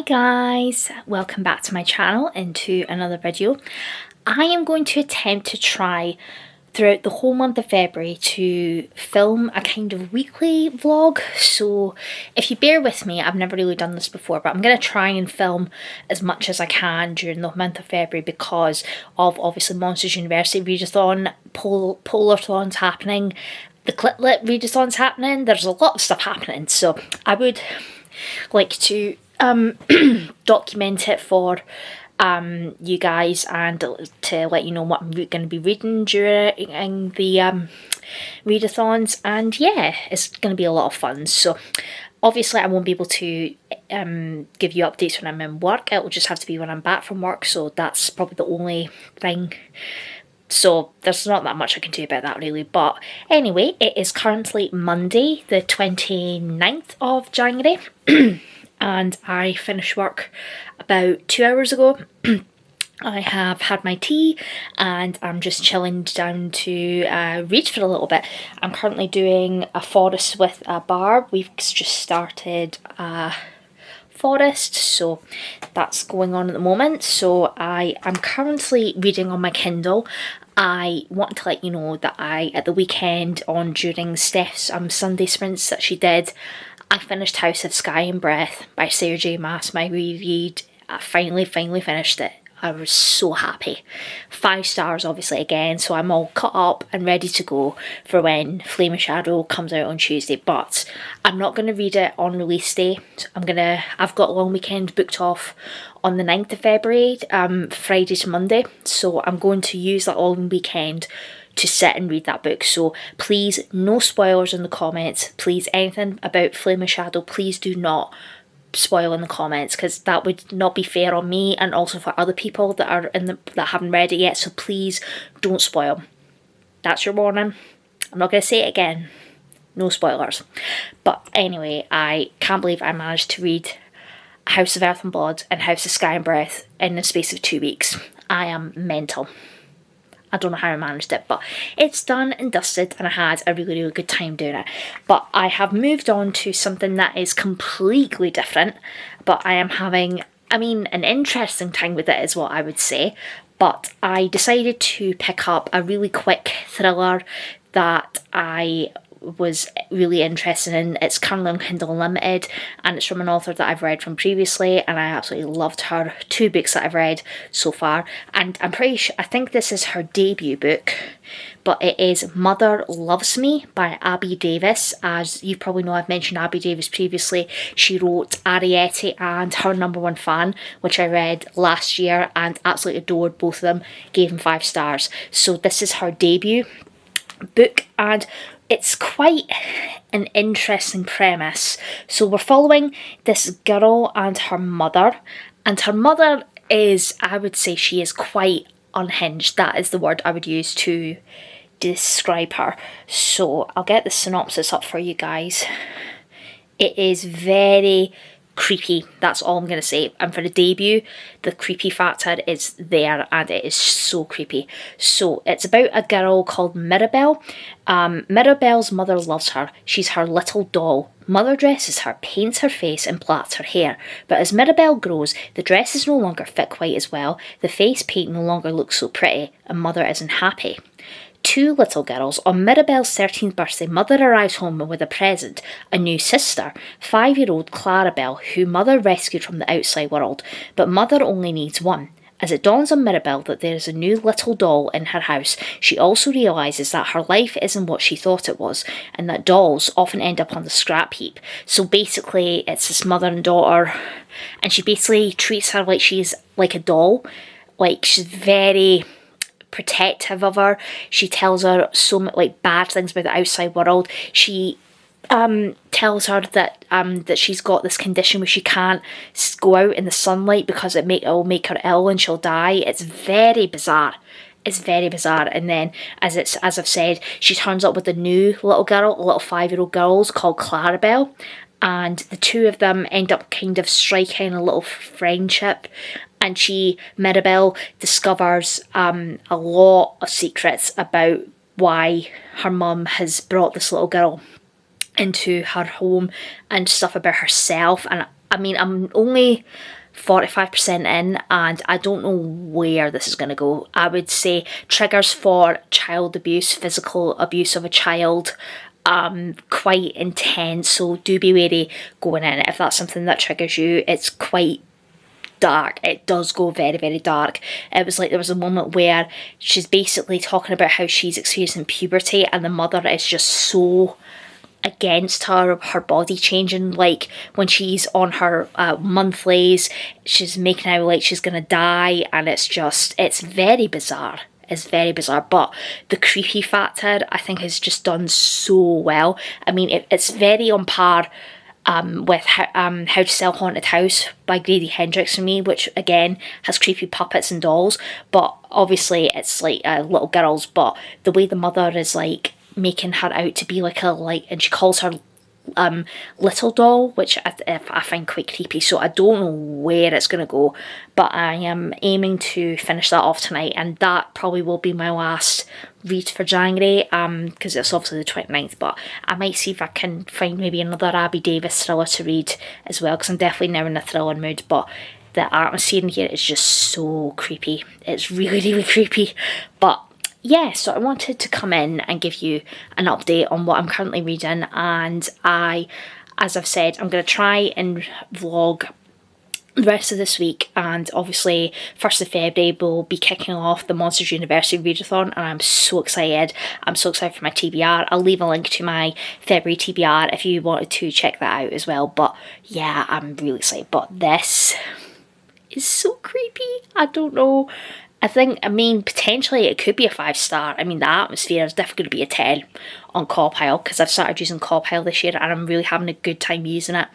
guys, welcome back to my channel and to another video. I am going to attempt to try throughout the whole month of February to film a kind of weekly vlog. So if you bear with me, I've never really done this before, but I'm going to try and film as much as I can during the month of February because of obviously Monsters University Readathon, Polarthon's happening, the Clitlit Readathon's happening. There's a lot of stuff happening, so I would like to document it for you guys and to let you know what I'm going to be reading during the readathons, and yeah, it's going to be a lot of fun. So obviously I won't be able to give you updates when I'm in work. It will just have to be when I'm back from work, so that's probably the only thing. So there's not that much I can do about that really. But anyway, it is currently Monday the 29th of January and I finished work about 2 hours ago. I have had my tea and I'm just chilling down to read for a little bit. I'm currently doing A Forest with a Barb. We've just started Forest, so that's going on at the moment. So I am currently reading on my Kindle. I want to let you know that at the weekend during Steph's Sunday sprints that she did, I finished House of Sky and Breath by Sarah J Maas, my reread. I finally finished it. I was so happy. 5 stars obviously again, so I'm all cut up and ready to go for when Flame of Shadow comes out on Tuesday. But I'm not going to read it on release day. I've got a long weekend booked off on the 9th of February, Friday to Monday. So I'm going to use that long weekend to sit and read that book. So please, no spoilers in the comments. Please, anything about Flame of Shadow, please do not spoil in the comments, because that would not be fair on me and also for other people that are that haven't read it yet. So please don't spoil. That's your warning. I'm not going to say it again. No spoilers. But anyway, I can't believe I managed to read House of Earth and Blood and House of Sky and Breath in the space of 2 weeks. I am mental. I don't know how I managed it, but it's done and dusted and I had a really good time doing it. But I have moved on to something that is completely different, but I am having, an interesting time with it is what I would say. But I decided to pick up a really quick thriller that I was really interested in. It's currently on Kindle Unlimited and it's from an author that I've read from previously, and I absolutely loved her 2 books that I've read so far, and I'm pretty sure, I think this is her debut book, but it is Mother Loves Me by Abby Davis. As you probably know, I've mentioned Abby Davis previously. She wrote Arrietty and Her Number One Fan, which I read last year and absolutely adored both of them, gave them 5 stars. So this is her debut book and it's quite an interesting premise. So we're following this girl and her mother is, I would say, she is quite unhinged. That is the word I would use to describe her. So I'll get the synopsis up for you guys. It is very creepy, that's all I'm going to say. And for the debut, the creepy factor is there and it is so creepy. So it's about a girl called Mirabelle. Mirabelle's mother loves her. She's her little doll. Mother dresses her, paints her face and plaits her hair. But as Mirabelle grows, the dresses no longer fit quite as well, the face paint no longer looks so pretty, and Mother isn't happy. 2 little girls. On Mirabelle's 13th birthday, Mother arrives home with a present, a new sister, 5-year-old Clarabelle, who Mother rescued from the outside world, but Mother only needs one. As it dawns on Mirabelle that there is a new little doll in her house, she also realises that her life isn't what she thought it was, and that dolls often end up on the scrap heap. So basically, it's this mother and daughter, and she basically treats her like she's like a doll. Like, she's very protective of her. She tells her so many bad things about the outside world. She tells her that that she's got this condition where she can't go out in the sunlight because it will make her ill and she'll die. It's very bizarre. It's very bizarre. And then, as I've said, she turns up with a new little girl, a little 5-year-old girl called Clarabelle, and the 2 of them end up kind of striking a little friendship. And Mirabelle discovers a lot of secrets about why her mum has brought this little girl into her home and stuff about herself, and I mean, I'm only 45% in and I don't know where this is going to go. I would say triggers for child abuse, physical abuse of a child, quite intense, so do be wary going in if that's something that triggers you. It's quite dark. It does go very, very dark. It was like there was a moment where she's basically talking about how she's experiencing puberty and the mother is just so against her body changing. Like when she's on her monthlies, she's making out like she's gonna die, and it's very bizarre. It's very bizarre, but the creepy factor I think is just done so well. I mean, it's very on par with How to Sell a Haunted House by Grady Hendrix for me, which again has creepy puppets and dolls, but obviously it's like little girls, but the way the mother is like making her out to be like and she calls her little doll, which I find quite creepy, so I don't know where it's going to go, but I am aiming to finish that off tonight, and that probably will be my last read for January, because it's obviously the 29th, but I might see if I can find maybe another Abby Davis thriller to read as well, because I'm definitely now in a thriller mood, but the atmosphere in here is just so creepy. It's really, really creepy, but yeah, so I wanted to come in and give you an update on what I'm currently reading, and as I've said, I'm going to try and vlog the rest of this week, and obviously 1st of February we'll be kicking off the Monsters University readathon, and I'm so excited. I'm so excited for my TBR. I'll leave a link to my February TBR if you wanted to check that out as well, but yeah, I'm really excited. But this is so creepy. I don't know. I mean, potentially it could be a 5-star. I mean, the atmosphere is definitely going to be a 10 on Cawpile, because I've started using Cawpile this year and I'm really having a good time using it.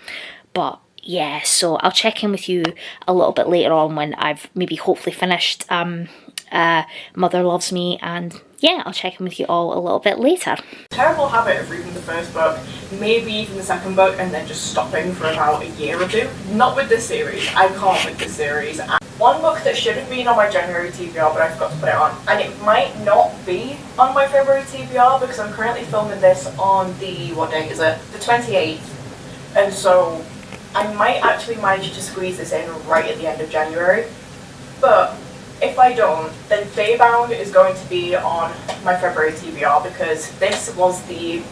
But yeah, so I'll check in with you a little bit later on when I've maybe hopefully finished Mother Loves Me, and yeah, I'll check in with you all a little bit later. Terrible habit of reading the first book, maybe even the second book, and then just stopping for about a year or two. Not with this series. I can't with this series. One book that should have been on my January TBR, but I forgot to put it on, and it might not be on my February TBR because I'm currently filming this on the, what date is it? The 28th. And so I might actually manage to squeeze this in right at the end of January. But if I don't, then Feybound is going to be on my February TBR because this was the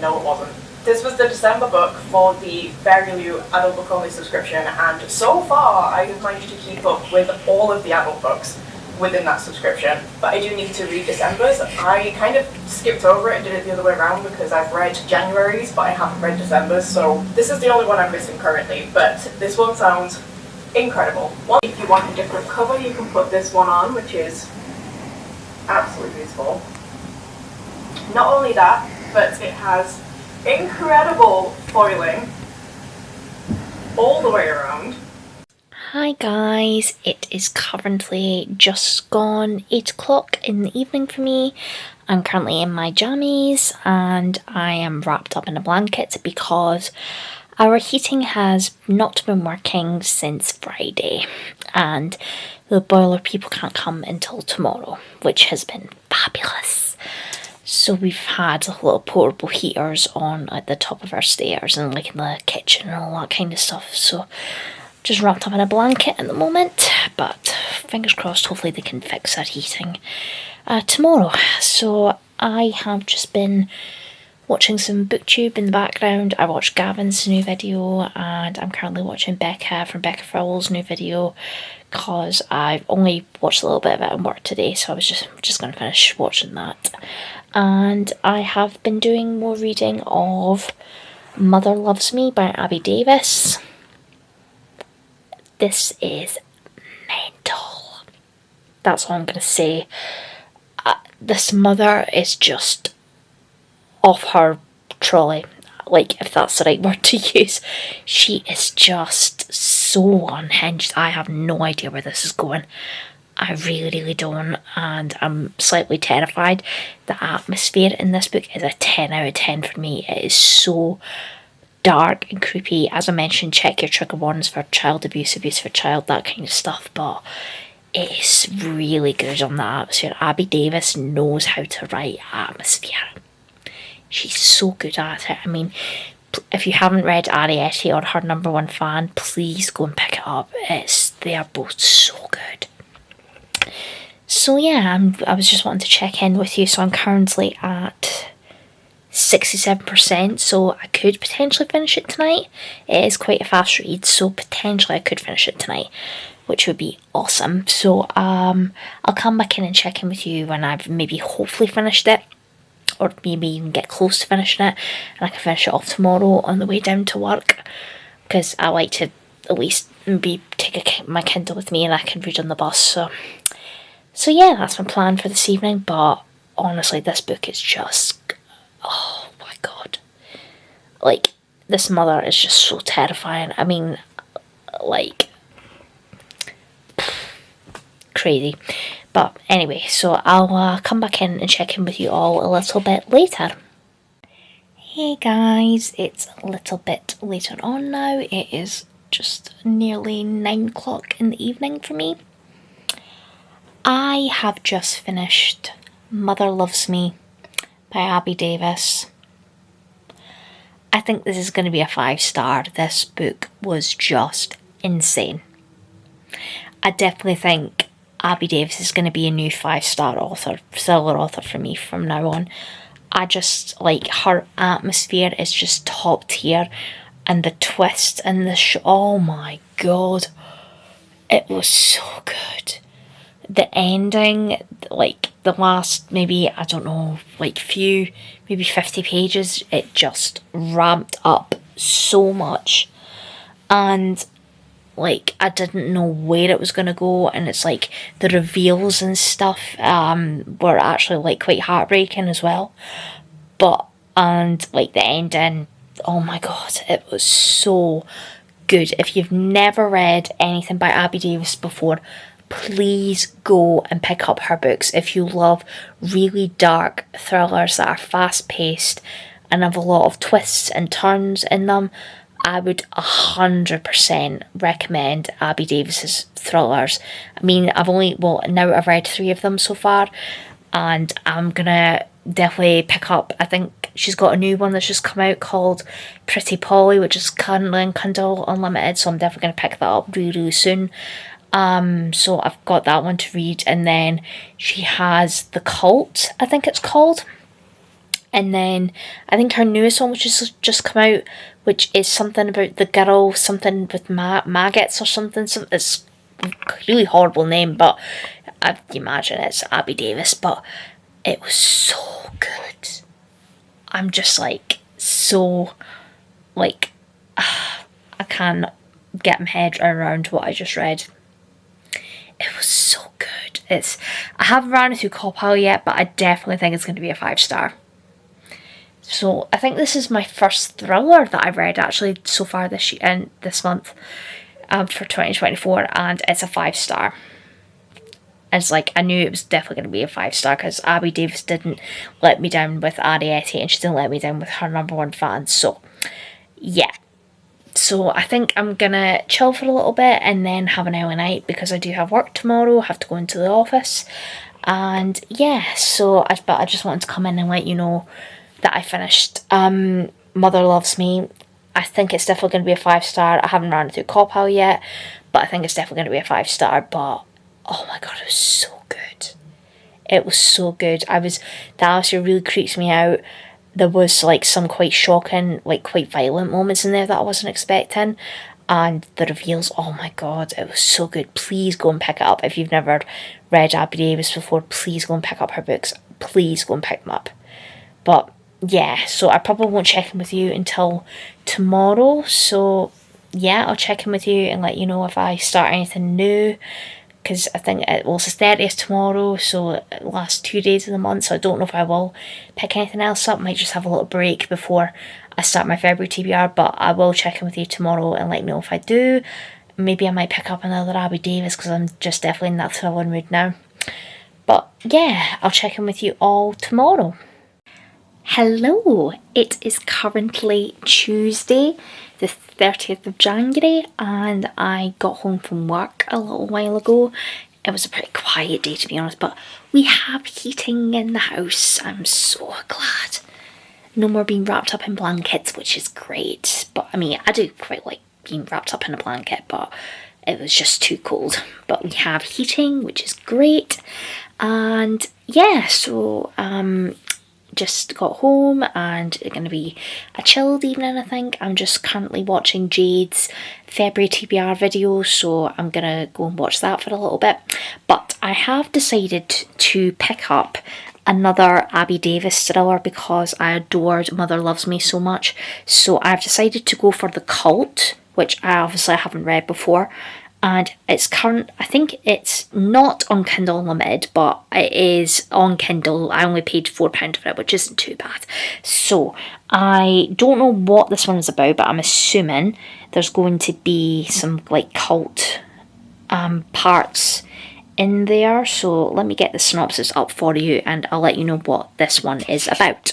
no it wasn't. This was the December book for the FairyLoot adult book only subscription, and so far I have managed to keep up with all of the adult books within that subscription, but I do need to read December's. I kind of skipped over it and did it the other way around because I've read January's but I haven't read December's, so this is the only one I'm missing currently, but this one sounds incredible. If you want a different cover, you can put this one on, which is absolutely beautiful. Not only that, but it has incredible foiling all the way around. Hi guys, it is currently just gone 8 o'clock in the evening for me. I'm currently in my jammies and I am wrapped up in a blanket because our heating has not been working since Friday and the boiler people can't come until tomorrow, which has been fabulous. So we've had little portable heaters on at the top of our stairs and like in the kitchen and all that kind of stuff. So just wrapped up in a blanket at the moment, but fingers crossed hopefully they can fix our heating tomorrow. So I have just been watching some booktube in the background. I watched Gavin's new video and I'm currently watching Becca from Becca Fowles' new video because I've only watched a little bit of it in work today, so I was just going to finish watching that. And I have been doing more reading of Mother Loves Me by Abby Davis. This is mental. That's all I'm going to say. This mother is just off her trolley, like if that's the right word to use. She is just so unhinged. I have no idea where this is going. I really don't, and I'm slightly terrified. The atmosphere in this book is a 10 out of 10 for me. It is so dark and creepy. As I mentioned, check your trigger warnings for child abuse, abuse for child, that kind of stuff, but it is really good on the atmosphere. Abby Davis knows how to write atmosphere. She's so good at it. I mean, if you haven't read Arrietty or Her Number One Fan, please go and pick it up. They are both so good. So yeah, I was just wanting to check in with you. So I'm currently at 67%, so I could potentially finish it tonight. It is quite a fast read, so potentially I could finish it tonight, which would be awesome. So I'll come back in and check in with you when I've maybe hopefully finished it, or maybe even get close to finishing it, and I can finish it off tomorrow on the way down to work, because I like to at least maybe take my Kindle with me and I can read on the bus. So yeah, that's my plan for this evening. But honestly, this book is just, oh my god, like, this mother is just so terrifying. I mean, like, crazy. But anyway, so I'll come back in and check in with you all a little bit later. Hey guys, it's a little bit later on now. It is just nearly 9 o'clock in the evening for me. I have just finished Mother Loves Me by Abby Davis. I think this is going to be a 5-star. This book was just insane. I definitely think Abby Davis is going to be a new 5-star author, thriller author for me from now on. I just, like, her atmosphere is just top tier, and the twist and the oh my god, it was so good. The ending, like the last maybe, I don't know, like few, maybe 50 pages, it just ramped up so much, and like I didn't know where it was going to go, and it's like the reveals and stuff were actually like quite heartbreaking as well, and like the ending, oh my god, it was so good. If you've never read anything by Abby Davis before, please go and pick up her books. If you love really dark thrillers that are fast paced and have a lot of twists and turns in them, I would 100% recommend Abby Davis's thrillers. I mean, now I've read 3 of them so far, and I'm gonna definitely pick up, I think she's got a new one that's just come out called Pretty Polly, which is currently on Kindle Unlimited, so I'm definitely gonna pick that up really, really soon. So I've got that one to read, and then she has The Cult, I think it's called, and then I think her newest one, which has just come out, which is something about the girl, something with maggots or something. So it's a really horrible name, but I imagine it's Abby Davis. But it was so good. I'm just like so, like, I can't get my head around what I just read. It was so good. I haven't ran it through COPPAL yet, but I definitely think it's going to be a 5-star. So I think this is my first thriller that I've read actually so far this year and this month, for 2024, and it's a 5-star. It's like, I knew it was definitely going to be a 5-star because Abby Davis didn't let me down with Arrietty, and she didn't let me down with Her Number One Fan. So yeah. So I think I'm gonna chill for a little bit and then have an early night, because I do have work tomorrow, have to go into the office, and yeah, but I just wanted to come in and let you know that I finished Mother Loves Me. I think it's definitely going to be a 5-star. I haven't ran it through COPPAL yet, but I think it's definitely going to be a 5-star. But oh my god, it was so good. It was so good. The atmosphere really creeps me out. There was like some quite shocking, like quite violent moments in there that I wasn't expecting. And the reveals, oh my god, it was so good. Please go and pick it up. If you've never read Abby Davis before, please go and pick up her books. Please go and pick them up. But yeah, so I probably won't check in with you until tomorrow. So yeah, I'll check in with you and let you know if I start anything new. Because I think it's the 30th tomorrow, so the last 2 days of the month, so I don't know if I will pick anything else up. Might just have a little break before I start my February TBR, but I will check in with you tomorrow and let you know if I do. Maybe I might pick up another Abby Davis, because I'm just definitely in that thriller mood now. But yeah, I'll check in with you all tomorrow. Hello, it is currently Tuesday, the 30th of January, and I got home from work a little while ago. It was a pretty quiet day, to be honest, but we have heating in the house. I'm so glad. No more being wrapped up in blankets, which is great. But I mean, I do quite like being wrapped up in a blanket, but it was just too cold. But we have heating, which is great. And yeah, so just got home and it's going to be a chilled evening, I think. I'm just currently watching Jade's February TBR video, so I'm going to go and watch that for a little bit. But I have decided to pick up another Abby Davis thriller because I adored Mother Loves Me so much. So I've decided to go for The Cult, which I obviously haven't read before. And it's current, I think it's not on Kindle Unlimited, but it is on Kindle. I only paid £4 for it, which isn't too bad. So I don't know what this one is about, but I'm assuming there's going to be some like cult parts in there. So let me get the synopsis up for you and I'll let you know what this one is about.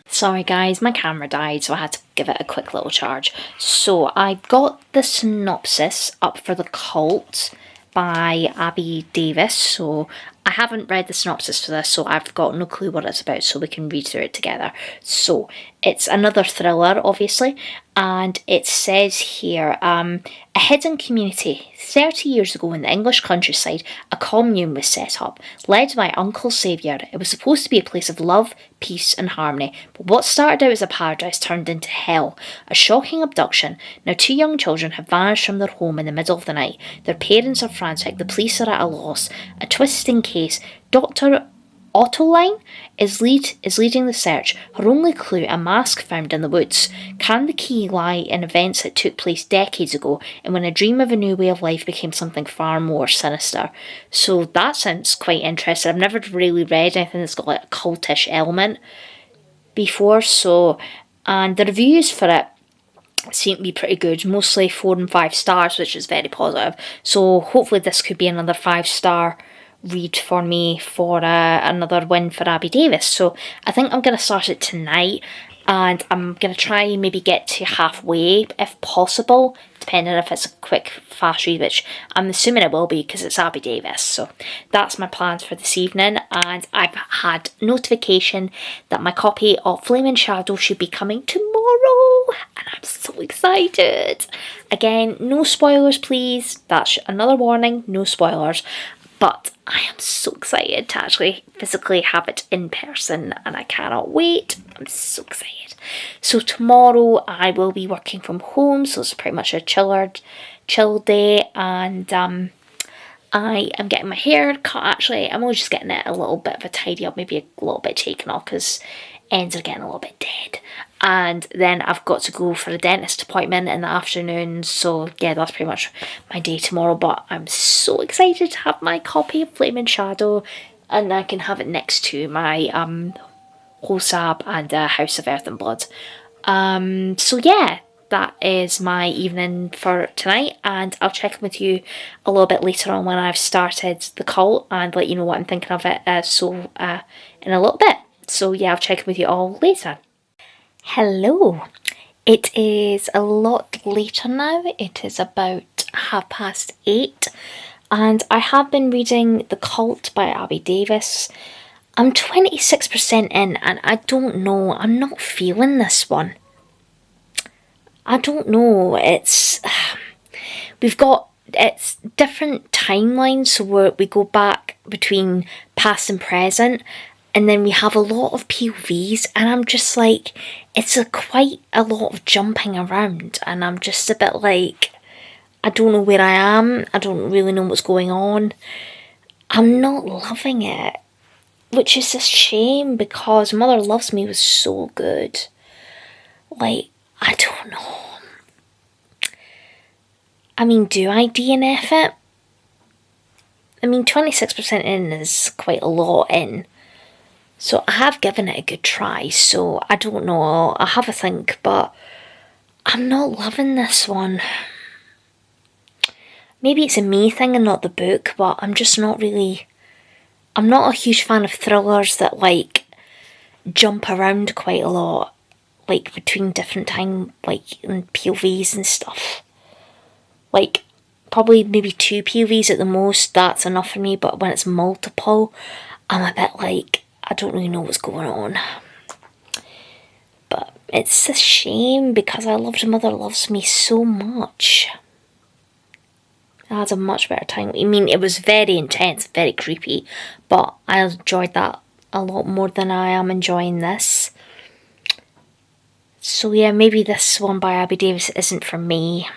Sorry guys, my camera died, so I had to give it a quick little charge. So I got the synopsis up for The Cult by Abby Davis. So I haven't read the synopsis for this, so I've got no clue what it's about, so we can read through it together. So it's another thriller, obviously, and it says here, a hidden community. 30 years ago in the English countryside, a commune was set up, led by Uncle Saviour. It was supposed to be a place of love, peace and harmony, but what started out as a paradise turned into hell. A shocking abduction. Now 2 young children have vanished from their home in the middle of the night. Their parents are frantic, the police are at a loss. A twisting case. Dr. Ottoline is leading the search. Her only clue, a mask found in the woods. Can the key lie in events that took place decades ago and when a dream of a new way of life became something far more sinister? So that sounds quite interesting. I've never really read anything that's got like a cultish element before, so, and the reviews for it seem to be pretty good, mostly 4 and 5 stars, which is very positive. So hopefully this could be another 5-star read for me for another win for Abby Davis. So I think I'm going to start it tonight and I'm going to try and maybe get to halfway if possible, depending if it's a quick fast read, which I'm assuming it will be because it's Abby Davis. So that's my plans for this evening, and I've had notification that my copy of Flaming Shadow should be coming tomorrow and I'm so excited. Again, no spoilers please, that's another warning, no spoilers. But I am so excited to actually physically have it in person and I cannot wait. I'm so excited. So tomorrow I will be working from home, so it's pretty much a chill day, and I am getting my hair cut actually. I'm only just getting it a little bit of a tidy up, maybe a little bit taken off because ends are getting a little bit dead. And then I've got to go for a dentist appointment in the afternoon, so yeah, that's pretty much my day tomorrow. But I'm so excited to have my copy of Flaming Shadow and I can have it next to my Hosab and House of Earth and Blood. So yeah, that is my evening for tonight, and I'll check in with you a little bit later on when I've started The Cult and let you know what I'm thinking of it in a little bit. So yeah, I'll check in with you all later. Hello, it is a lot later now. It is about 8:30 and I have been reading The Cult by Abby Davis. I'm 26% in and I don't know, I'm not feeling this one. I don't know, it's different timelines, so we go back between past and present. And then we have a lot of POVs and I'm just like, it's quite a lot of jumping around and I'm just a bit like, I don't know where I am. I don't really know what's going on. I'm not loving it, which is a shame because Mother Loves Me was so good. Like, I don't know. I mean, do I DNF it? I mean, 26% in is quite a lot in. So I have given it a good try, so I don't know, I'll have a think, but I'm not loving this one. Maybe it's a me thing and not the book, but I'm just not really, I'm not a huge fan of thrillers that like jump around quite a lot, like between different time, like in POVs and stuff. Like probably maybe 2 POVs at the most, that's enough for me, but when it's multiple, I'm a bit like, I don't really know what's going on. It's a shame because I loved Mother Loves Me so much. I had a much better time. I mean, it was very intense, very creepy, but I enjoyed that a lot more than I am enjoying this. So yeah, maybe this one by Abby Davis isn't for me.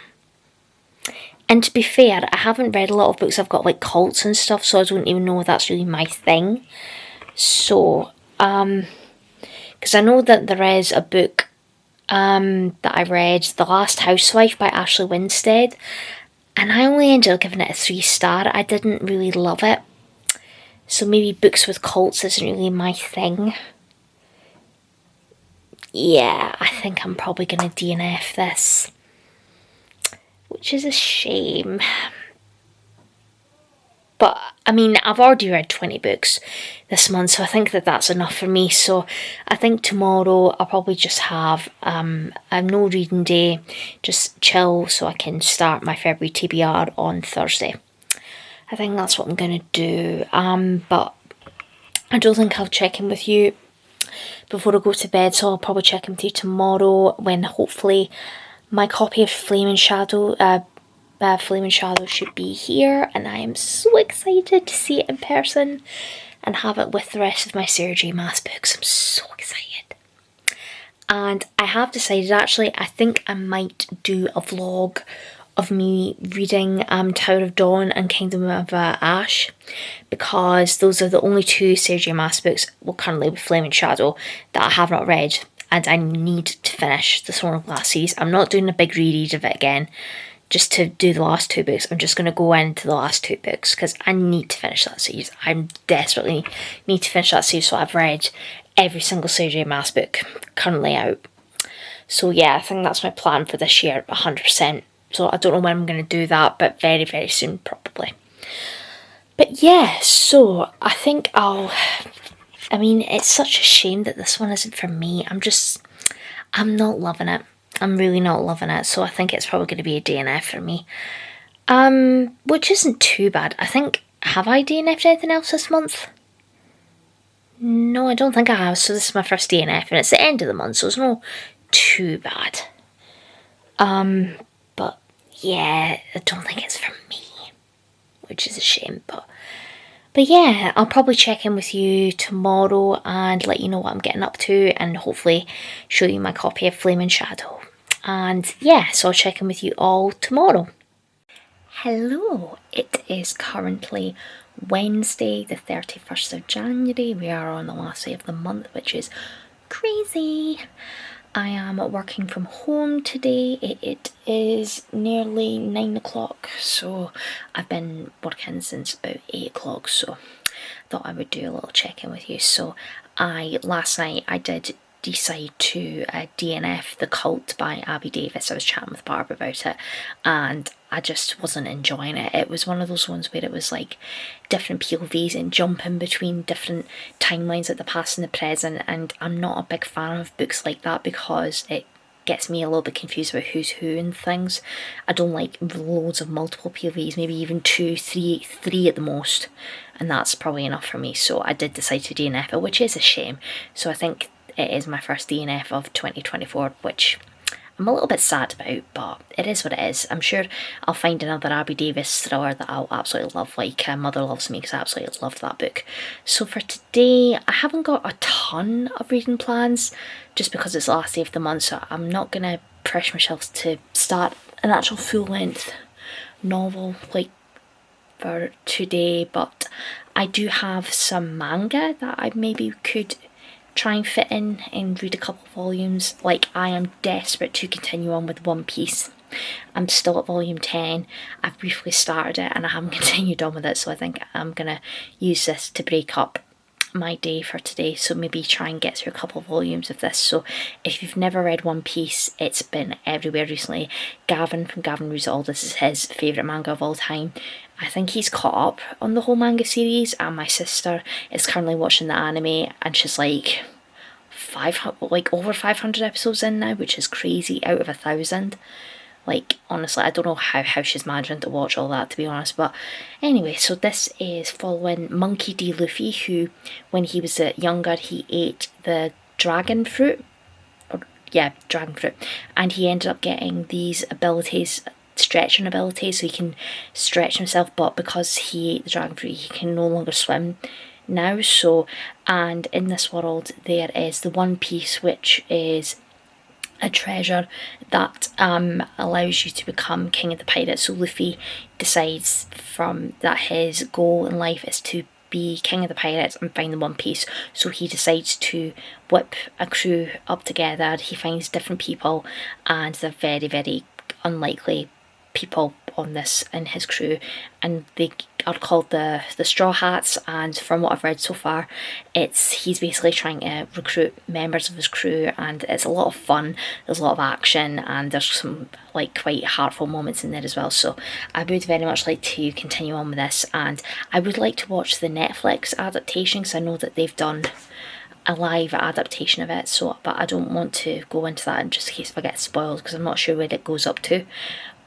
And to be fair, I haven't read a lot of books I've got like cults and stuff, so I don't even know if that's really my thing. So, because I know that there is a book that I read, The Last Housewife by Ashley Winstead, and I only ended up giving it a 3-star. I didn't really love it. So maybe books with cults isn't really my thing. Yeah, I think I'm probably going to DNF this, which is a shame. But, I mean, I've already read 20 books this month, so I think that that's enough for me. So I think tomorrow I'll probably just have a no reading day, just chill so I can start my February TBR on Thursday. I think that's what I'm going to do. But I don't think I'll check in with you before I go to bed, so I'll probably check in with you tomorrow when hopefully my copy of Flaming Shadow should be here, and I am so excited to see it in person and have it with the rest of my Sarah J Maas books. I'm so excited. And I have decided, actually, I think I might do a vlog of me reading Tower of Dawn and Kingdom of Ash, because those are the only two Sarah J Maas books, well, currently with Flaming Shadow, that I have not read, and I need to finish the Throne of Glass series. I'm not doing a big reread of it again, just to do the last 2 books. I'm just going to go into the last 2 books because I need to finish that series. I desperately need to finish that series, so I've read every single Sarah J Maas book currently out. So yeah, I think that's my plan for this year, 100%. So I don't know when I'm going to do that, but very, very soon, probably. But yeah, so I think I mean, it's such a shame that this one isn't for me. I'm not loving it. I'm really not loving it, so I think it's probably going to be a DNF for me. Which isn't too bad. I think, have I DNF'd anything else this month? No, I don't think I have, so this is my first DNF, and it's the end of the month, so it's not too bad. But yeah, I don't think it's for me, which is a shame, but yeah, I'll probably check in with you tomorrow and let you know what I'm getting up to, and hopefully show you my copy of Flaming Shadow. And yeah, so I'll check in with you all tomorrow. Hello, it is currently Wednesday, the 31st of January. We are on the last day of the month, which is crazy. I am working from home today. It is nearly 9 o'clock, so I've been working since about 8 o'clock, so thought I would do a little check-in with you. So last night I did decide to DNF The Cult by Abby Davis. I was chatting with Barb about it and I just wasn't enjoying it. It was one of those ones where it was like different POVs and jumping between different timelines at the past and the present, and I'm not a big fan of books like that because it gets me a little bit confused about who's who and things. I don't like loads of multiple POVs, maybe even 2, 3 at the most, and that's probably enough for me. So I did decide to DNF it, which is a shame. So I think it is my first DNF of 2024, which I'm a little bit sad about, but it is what it is. I'm sure I'll find another Abby Davis thriller that I'll absolutely love, like Mother Loves Me, because I absolutely loved that book. So for today, I haven't got a ton of reading plans, just because it's the last day of the month, so I'm not going to pressure myself to start an actual full-length novel, like, for today, but I do have some manga that I maybe could try and fit in and read a couple of volumes. Like, I am desperate to continue on with One Piece. I'm still at volume 10. I've briefly started it and I haven't continued on with it, so I think I'm gonna use this to break up my day for today, so maybe try and get through a couple of volumes of this. So if you've never read One Piece, it's been everywhere recently. Gavin from Gavin Reads It All, this is his favourite manga of all time. I think he's caught up on the whole manga series, and my sister is currently watching the anime and she's like over 500 episodes in now, which is crazy, out of 1,000. Like, honestly, I don't know how she's managing to watch all that, to be honest. But anyway, so this is following Monkey D. Luffy, who, when he was younger, he ate the dragon fruit. Or, yeah, dragon fruit, and he ended up getting these abilities, stretching abilities, so he can stretch himself, but because he ate the dragon fruit, he can no longer swim now. So, and in this world there is the One Piece, which is a treasure that allows you to become king of the pirates. So Luffy decides from that his goal in life is to be king of the pirates and find the One Piece. So he decides to whip a crew up together. He finds different people, and they're very, very unlikely people on this in his crew, and they are called the Straw Hats. And from what I've read so far, he's basically trying to recruit members of his crew, and it's a lot of fun. There's a lot of action, and there's some like quite heartful moments in there as well. So I would very much like to continue on with this, and I would like to watch the Netflix adaptation, because I know that they've done a live adaptation of it. So, but I don't want to go into that in just in case if I get spoiled, because I'm not sure where it goes up to.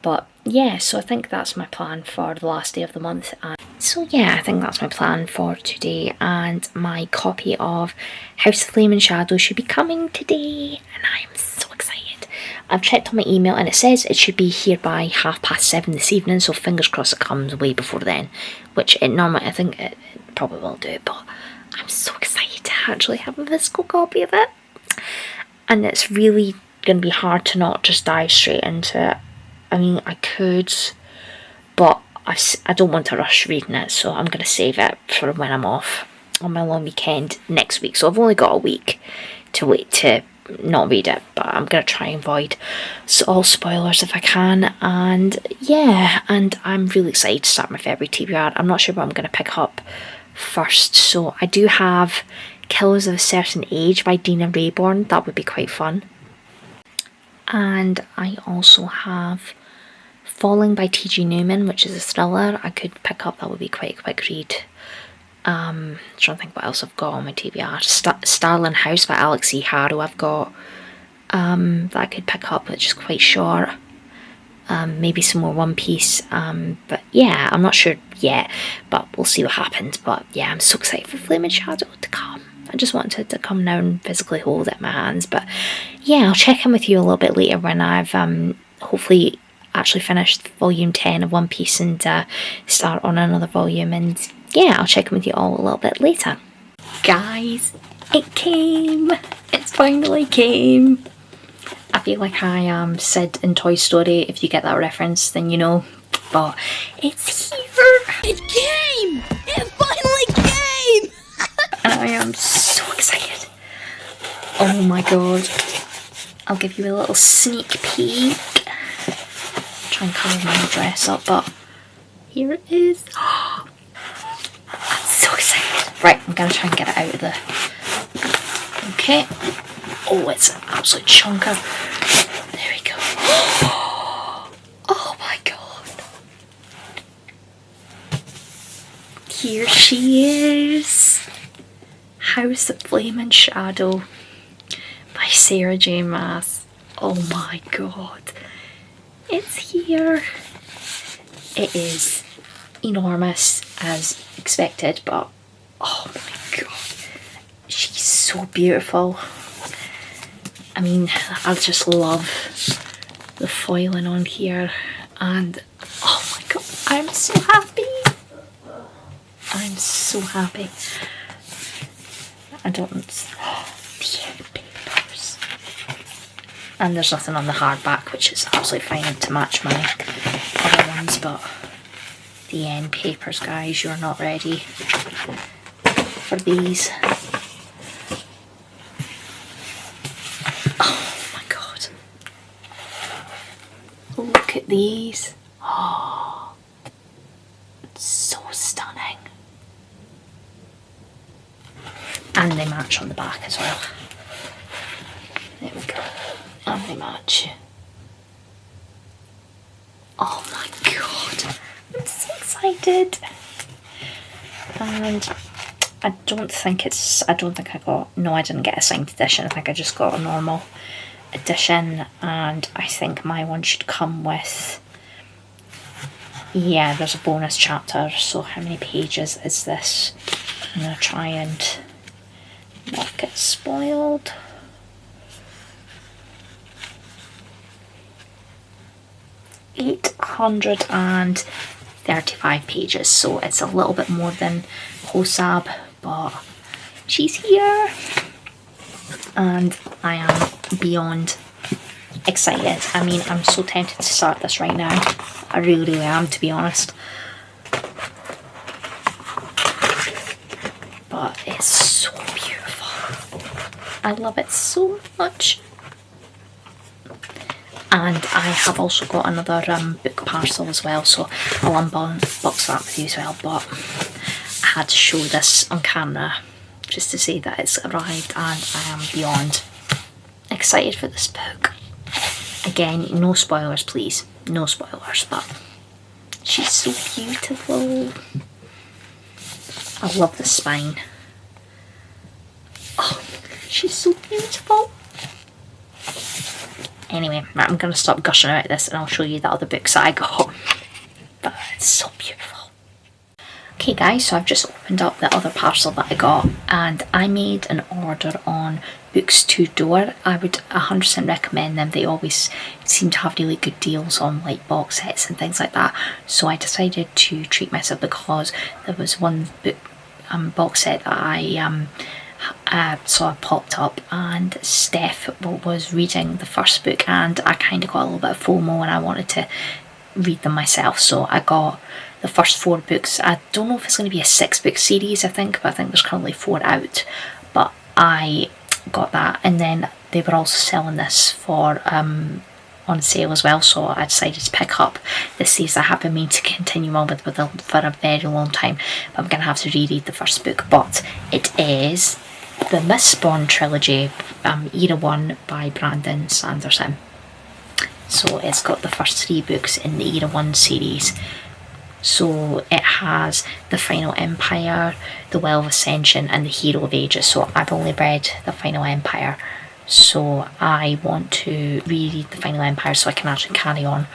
But yeah, so I think that's my plan for the last day of the month. And so yeah, I think that's my plan for today, and my copy of House of Flame and Shadow should be coming today, and I'm so excited. I've checked on my email and it says it should be here by 7:30 this evening, so fingers crossed it comes way before then, which it normally, I think it probably will do, but I'm so excited to actually have a physical copy of it. And it's really going to be hard to not just dive straight into it. I mean, I could, but I don't want to rush reading it, so I'm going to save it for when I'm off on my long weekend next week. So I've only got a week to wait to not read it, but I'm going to try and avoid all spoilers if I can. And yeah, and I'm really excited to start my February TBR. I'm not sure what I'm going to pick up first. So I do have Killers of a Certain Age by Dina Rayborn. That would be quite fun. And I also have Falling by T.G. Newman, which is a thriller I could pick up. That would be quite a quick read. I'm trying to think what else I've got on my TBR. Starling House by Alex E. Harrow I've got that I could pick up, which is quite short. Maybe some more One Piece. But yeah, I'm not sure yet, but we'll see what happens. But yeah, I'm so excited for Flame and Shadow to come. I just wanted to come now and physically hold it in my hands. But yeah, I'll check in with you a little bit later when I've hopefully actually finished volume 10 of One Piece and start on another volume. And yeah, I'll check in with you all a little bit later. Guys, it came! It's finally came! I feel like I am Sid in Toy Story. If you get that reference, then you know. But it's here! It came! It finally came! And I am so excited. Oh my god. I'll give you a little sneak peek. Try and cover my dress up, but here it is. I'm so excited. Right, I'm going to try and get it out of the... Okay. Oh, it's an absolute chunker. There we go. Oh my god. Here she is. House of Flame and Shadow by Sarah J Maas. Oh my god. It's here. It is enormous as expected, but oh my god. She's so beautiful. I mean, I just love the foiling on here, and oh my god, I'm so happy. I'm so happy. I don't... the papers. And there's nothing on the hardback, which is absolutely fine to match my other ones, but the end papers, guys, you're not ready for these. Oh my god. Look at these. Oh, so stunning. And they match on the back as well. There we go. And they match. Oh my god. I'm so excited. And I don't think I got... No, I didn't get a signed edition. I think I just got a normal edition. And I think my one should come with... Yeah, there's a bonus chapter. So how many pages is this? I'm going to try and not get spoiled. 835 pages, so it's a little bit more than Hosab, but she's here and I am beyond excited. I mean, I'm so tempted to start this right now. I really am, to be honest. But it's so beautiful. I love it so much. And I have also got another book parcel as well, so I'll unbox that with you as well. But I had to show this on camera just to say that it's arrived, and I am beyond excited for this book. Again, no spoilers please, no spoilers, but she's so beautiful. I love the spine. Oh, she's so beautiful. Anyway, right, I'm going to stop gushing about this and I'll show you the other books that I got. But it's so beautiful. Okay guys, so I've just opened up the other parcel that I got, and I made an order on Books to Door. I would 100% recommend them. They always seem to have really good deals on like box sets and things like that. So I decided to treat myself because there was one book box set that I saw popped up, and Steph was reading the first book and I kind of got a little bit of FOMO and I wanted to read them myself, so I got the first 4 books. I don't know if it's going to be a 6-book series, I think there's currently 4 out, but I got that. And then they were also selling this for on sale as well, so I decided to pick up this series I have been meaning to continue on with for a very long time, but I'm going to have to reread the first book. But it is the Mistborn trilogy, Era 1 by Brandon Sanderson. So it's got the first 3 books in the Era 1 series. So it has The Final Empire, The Well of Ascension and The Hero of Ages. So I've only read The Final Empire, so I want to reread The Final Empire so I can actually carry on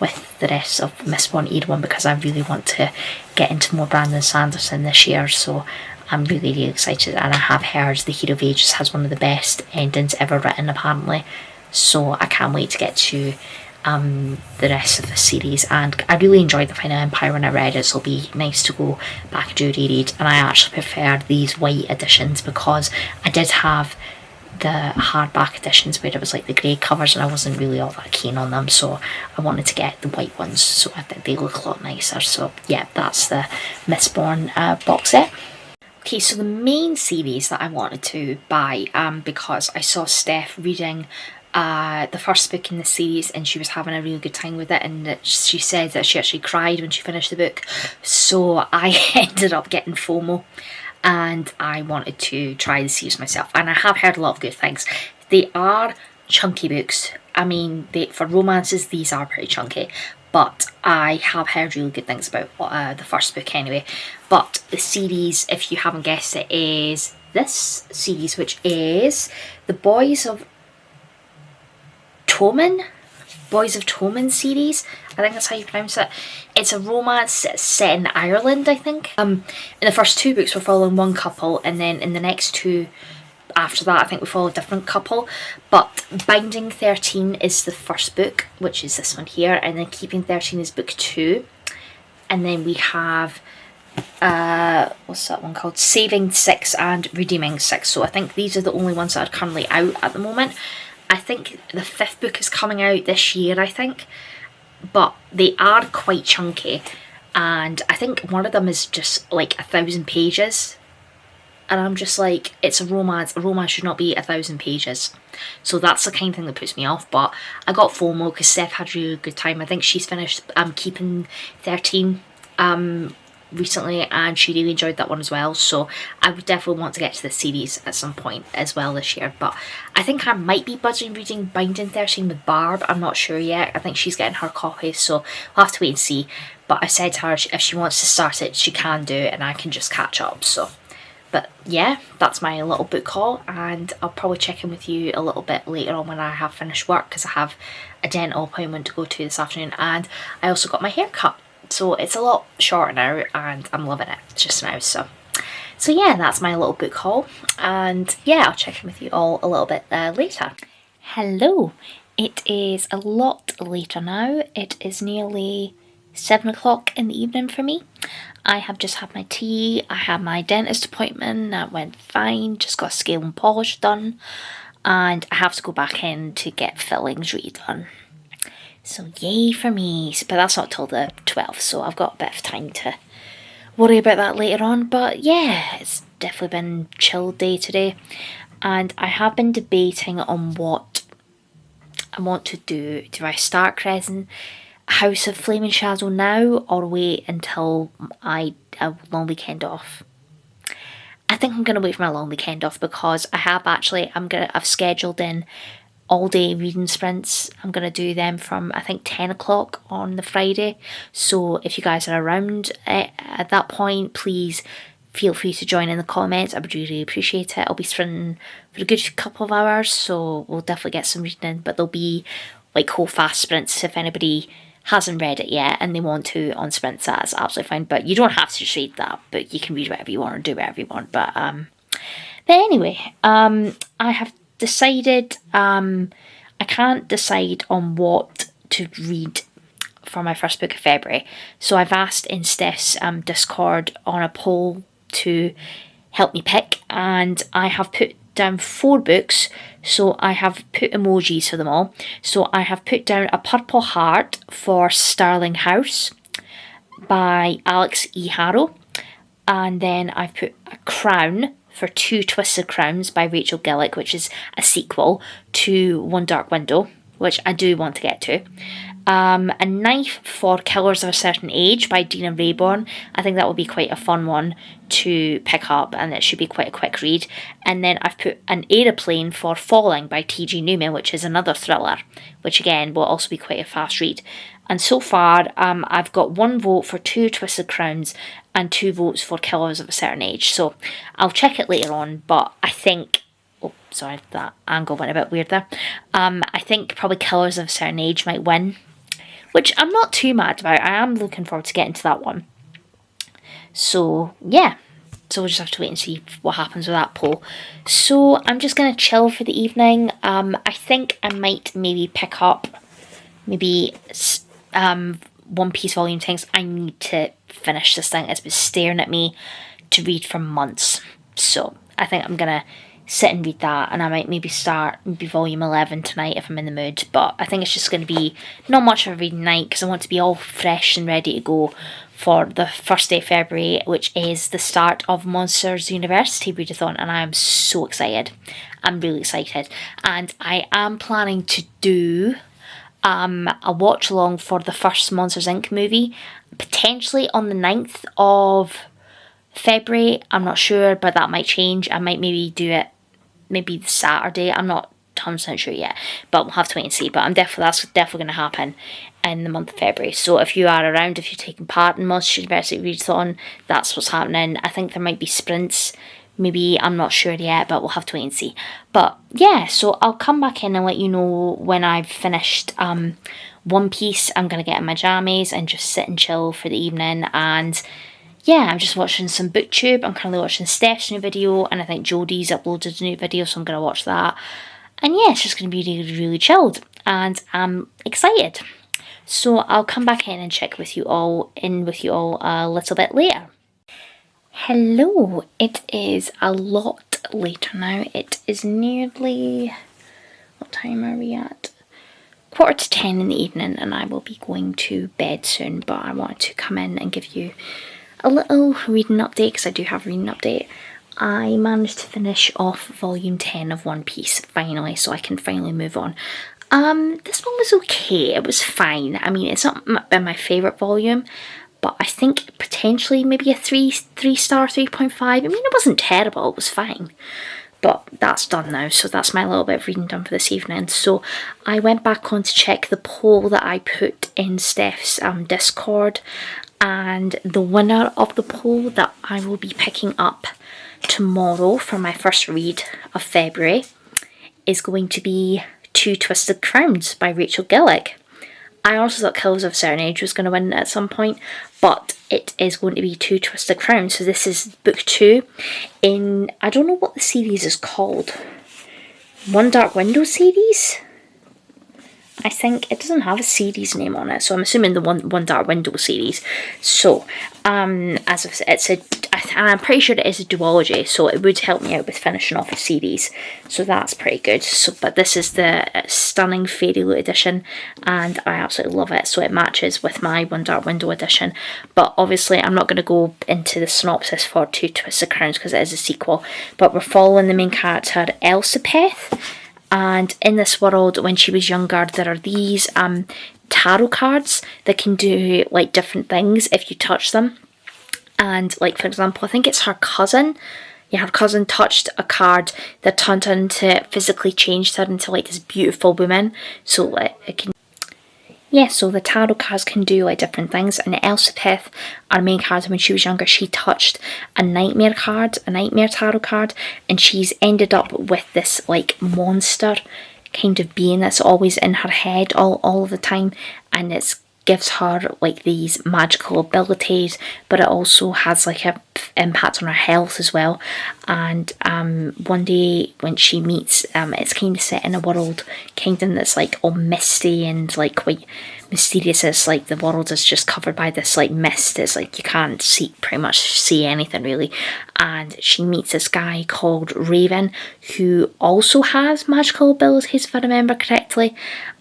with the rest of Mistborn Era 1, because I really want to get into more Brandon Sanderson this year. So I'm really excited, and I have heard The Hero of Ages has one of the best endings ever written apparently, so I can't wait to get to the rest of the series. And I really enjoyed The Final Empire when I read it, so it'll be nice to go back and do a reread. And I actually prefer these white editions because I did have the hardback editions where it was like the grey covers and I wasn't really all that keen on them, so I wanted to get the white ones, so I think they look a lot nicer. So yeah, that's the Mistborn box set. Okay, so the main series that I wanted to buy, because I saw Steph reading the first book in the series and she was having a really good time with it, and that she said that she actually cried when she finished the book, so I ended up getting FOMO and I wanted to try the series myself, and I have heard a lot of good things. They are chunky books. I mean, for romances these are pretty chunky, but I have heard really good things about the first book anyway. But the series, if you haven't guessed it, is this series, which is The Boys of Tommen series. I think that's how you pronounce it. It's a romance set in Ireland, I think. In the first 2 books we're following one couple, and then in the next 2 after that I think we follow a different couple. But Binding 13 is the first book, which is this one here, and then Keeping 13 is book 2. And then we have what's that one called? Saving 6 and Redeeming 6. So I think these are the only ones that are currently out at the moment. I think the 5th book is coming out this year, I think, but they are quite chunky, and I think one of them is just like 1,000 pages, and I'm just like, it's a romance should not be 1,000 pages, so that's the kind of thing that puts me off. But I got FOMO because Steph had a really good time. I think she's finished Keeping 13 recently, and she really enjoyed that one as well, so I would definitely want to get to the series at some point as well this year. But I think I might be budging reading Binding 13 with Barb. I'm not sure yet. I think she's getting her copy, so we'll have to wait and see. But I said to her if she wants to start it she can do it, and I can just catch up. So but yeah, that's my little book haul, and I'll probably check in with you a little bit later on when I have finished work, because I have a dental appointment to go to this afternoon, and I also got my hair cut. So it's a lot shorter now and I'm loving it just now. So yeah, that's my little book haul, and yeah, I'll check in with you all a little bit later. Hello, It is a lot later now. It is nearly 7 o'clock in the evening for me. I have just had my tea, I had my dentist appointment, that went fine, just got scale and polish done, and I have to go back in to get fillings redone. So yay for me, but that's not till the 12th, so I've got a bit of time to worry about that later on. But yeah, it's definitely been a chill day today, and I have been debating on what I want to do. Do I start Crescent House of Flaming Shadow now, or wait until I have a long weekend off? I think I'm gonna wait for my long weekend off, because I've scheduled in all day reading sprints. I'm gonna do them from I think 10 o'clock on the Friday. So if you guys are around at that point, please feel free to join in the comments. I would really appreciate it. I'll be sprinting for a good couple of hours, so we'll definitely get some reading in, but they'll be like whole fast sprints. If anybody hasn't read it yet and they want to on sprints, that's absolutely fine, but you don't have to just read that, but you can read whatever you want or do whatever you want. But anyway, I have decided, I can't decide on what to read for my first book of February, so I've asked in Steph's Discord on a poll to help me pick, and I have put down 4 books, so I have put emojis for them all. So I have put down A Purple Heart for Starling House by Alex E. Harrow, and then I've put A Crown for Two Twisted Crowns by Rachel Gillick, which is a sequel to One Dark Window, which I do want to get to. A Knife for Killers of a Certain Age by Dina Rayborn. I think that will be quite a fun one to pick up, and it should be quite a quick read. And then I've put An Aeroplane for Falling by T.G. Newman, which is another thriller, which again will also be quite a fast read. And so far, I've got 1 vote for Two Twisted Crowns and 2 votes for Killers of a Certain Age. So I'll check it later on, but I think... Oh, sorry, that angle went a bit weird there. I think probably Killers of a Certain Age might win, which I'm not too mad about. I am looking forward to getting to that one. So, yeah. So we'll just have to wait and see what happens with that poll. So I'm just going to chill for the evening. I think I might maybe pick up One Piece Volume 10. I need to finish this thing. It's been staring at me to read for months. So I think I'm going to sit and read that, and I might maybe start volume 11 tonight if I'm in the mood. But I think it's just going to be not much of a reading night, because I want to be all fresh and ready to go for the first day of February, which is the start of Monsters University readathon, and I'm so excited. I'm really excited, and I am planning to do a watch along for the first Monsters Inc. movie, potentially on the 9th of February. I'm not sure, but that might change. I might maybe do it maybe the Saturday. I'm not 100% sure yet, but we'll have to wait and see. But that's definitely going to happen in the month of February. So if you are around, if you're taking part in Monsters University Readathon, that's what's happening. I think there might be sprints, maybe, I'm not sure yet, but we'll have to wait and see. But yeah, so I'll come back in and let you know when I've finished One Piece. I'm going to get in my jammies and just sit and chill for the evening. And yeah, I'm just watching some booktube. I'm currently watching Steph's new video, and I think Jodie's uploaded a new video, so I'm going to watch that. And yeah, it's just going to be really, really chilled, and I'm excited. So I'll come back in and check with you all a little bit later. Hello, it is a lot later now. It is nearly, what time are we at? 9:45 in the evening, and I will be going to bed soon, but I wanted to come in and give you a little reading update, because I do have a reading update. I managed to finish off volume 10 of One Piece finally, so I can finally move on. This one was okay. It was fine. I mean, it's not been my favourite volume, but I think potentially maybe a 3-star, 3.5. I mean, it wasn't terrible. It was fine. But that's done now, so that's my little bit of reading done for this evening. So I went back on to check the poll that I put in Steph's Discord, and the winner of the poll that I will be picking up tomorrow for my first read of February is going to be Two Twisted Crowns by Rachel Gillick. I also thought Killers of a Certain Age was going to win at some point, but it is going to be Two Twisted Crowns. So this is book 2 in, I don't know what the series is called. One Dark Window series? I think it doesn't have a series name on it, so I'm assuming the One Dark Window series. So, as I've said, and I'm pretty sure it is a duology, so it would help me out with finishing off the series. So that's pretty good. So, but this is the stunning Fairy Loot edition, and I absolutely love it. So it matches with my One Dark Window edition. But obviously, I'm not going to go into the synopsis for Two Twisted Crowns because it is a sequel. But we're following the main character, Elspeth. And in this world, when she was younger, there are these tarot cards that can do like different things if you touch them. And like, for example, I think it's her cousin. Yeah, her cousin touched a card that turned her into, physically changed her into like this beautiful woman. So like, it can. Yeah, so the tarot cards can do like different things, and Elspeth, our main character, when she was younger, she touched a nightmare card, a nightmare tarot card, and she's ended up with this like monster kind of being that's always in her head all of the time, and it gives her like these magical abilities, but it also has like a impact on her health as well. And one day when she meets, it's kind of set in a world kind of that's like all misty and like quite mysterious. It's like the world is just covered by this like mist. It's like you can't pretty much see anything really. And she meets this guy called Raven, who also has magical abilities, if I remember correctly.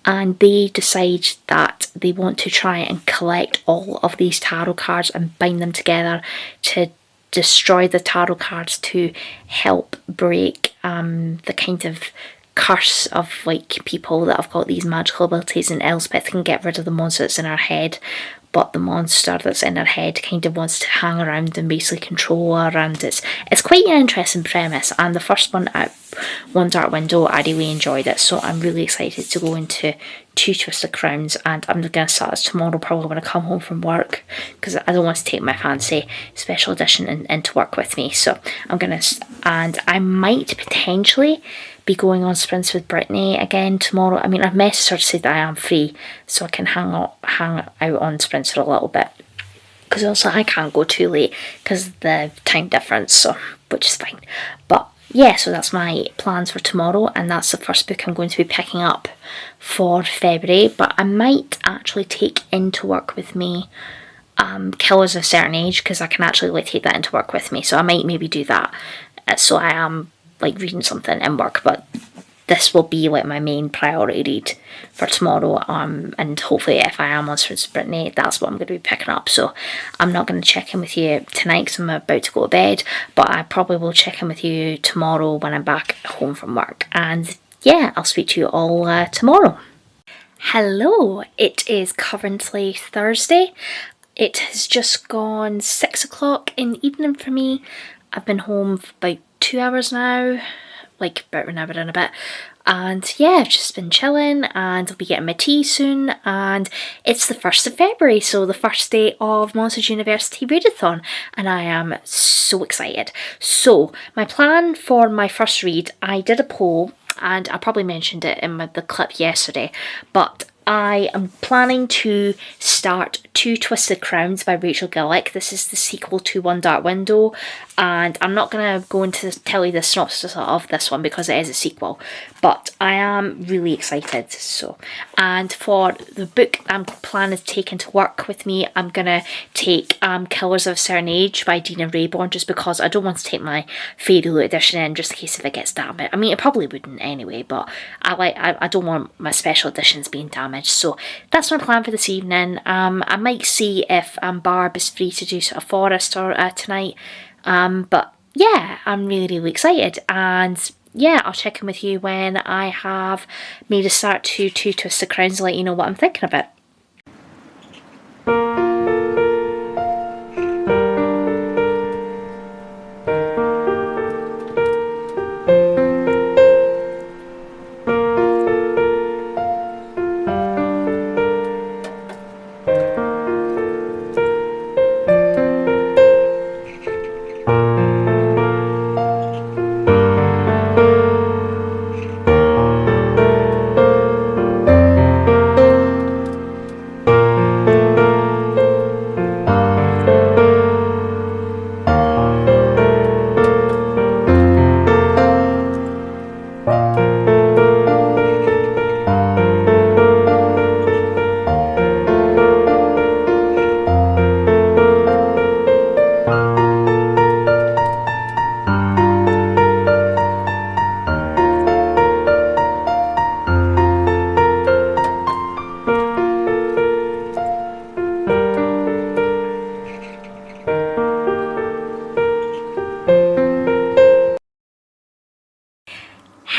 And they decide that they want to try and collect all of these tarot cards and bind them together to destroy the tarot cards to help break the kind of curse of like people that have got these magical abilities, and Elspeth can get rid of the monster that's in her head, but the monster that's in her head kind of wants to hang around and basically control her. And it's quite an interesting premise, and the first one at One Dark Window, I really enjoyed it, so I'm really excited to go into Two Twisted Crowns, and I'm going to start this tomorrow probably when I come home from work, because I don't want to take my fancy special edition into work with me. So I'm going to, and I might potentially be going on sprints with Brittany again tomorrow. I mean, I've messaged her to say that I am free, so I can hang out on sprints for a little bit. Because also I can't go too late because of the time difference, so which is fine. But yeah, so that's my plans for tomorrow, and that's the first book I'm going to be picking up for February. But I might actually take into work with me Killers of a Certain Age, because I can actually like take that into work with me. So I might maybe do that. So I am like reading something in work, but this will be like my main priority read for tomorrow, and hopefully if I am on Sprints with Brittany, that's what I'm going to be picking up. So I'm not going to check in with you tonight because I'm about to go to bed, but I probably will check in with you tomorrow when I'm back home from work. And yeah, I'll speak to you all tomorrow. Hello, it is currently Thursday. It has just gone 6 o'clock in the evening for me. I've been home for about 2 hours now, like about an hour and a bit, and yeah, I've just been chilling, and I'll be getting my tea soon, and it's the 1st of February, so the first day of Monsters University Readathon, and I am so excited. So my plan for my first read, I did a poll, and I probably mentioned it in the clip yesterday, but I am planning to start Two Twisted Crowns by Rachel Gillick. This is the sequel to One Dark Window, and I'm not going to go into tell you the synopsis of this one because it is a sequel, but I am really excited. So, and for the book I'm planning to take into work with me, I'm going to take Killers of a Certain Age by Dina Rayborn, just because I don't want to take my Fairy Loot edition in just in case if it gets damaged. I mean, it probably wouldn't anyway, but I don't want my special editions being damaged. So that's my plan for this evening. I might see if Barb is free to do sort of Forest or tonight. But yeah, I'm really excited, and yeah, I'll check in with you when I have made a start to Two Twisted Crowns and let you know what I'm thinking of it.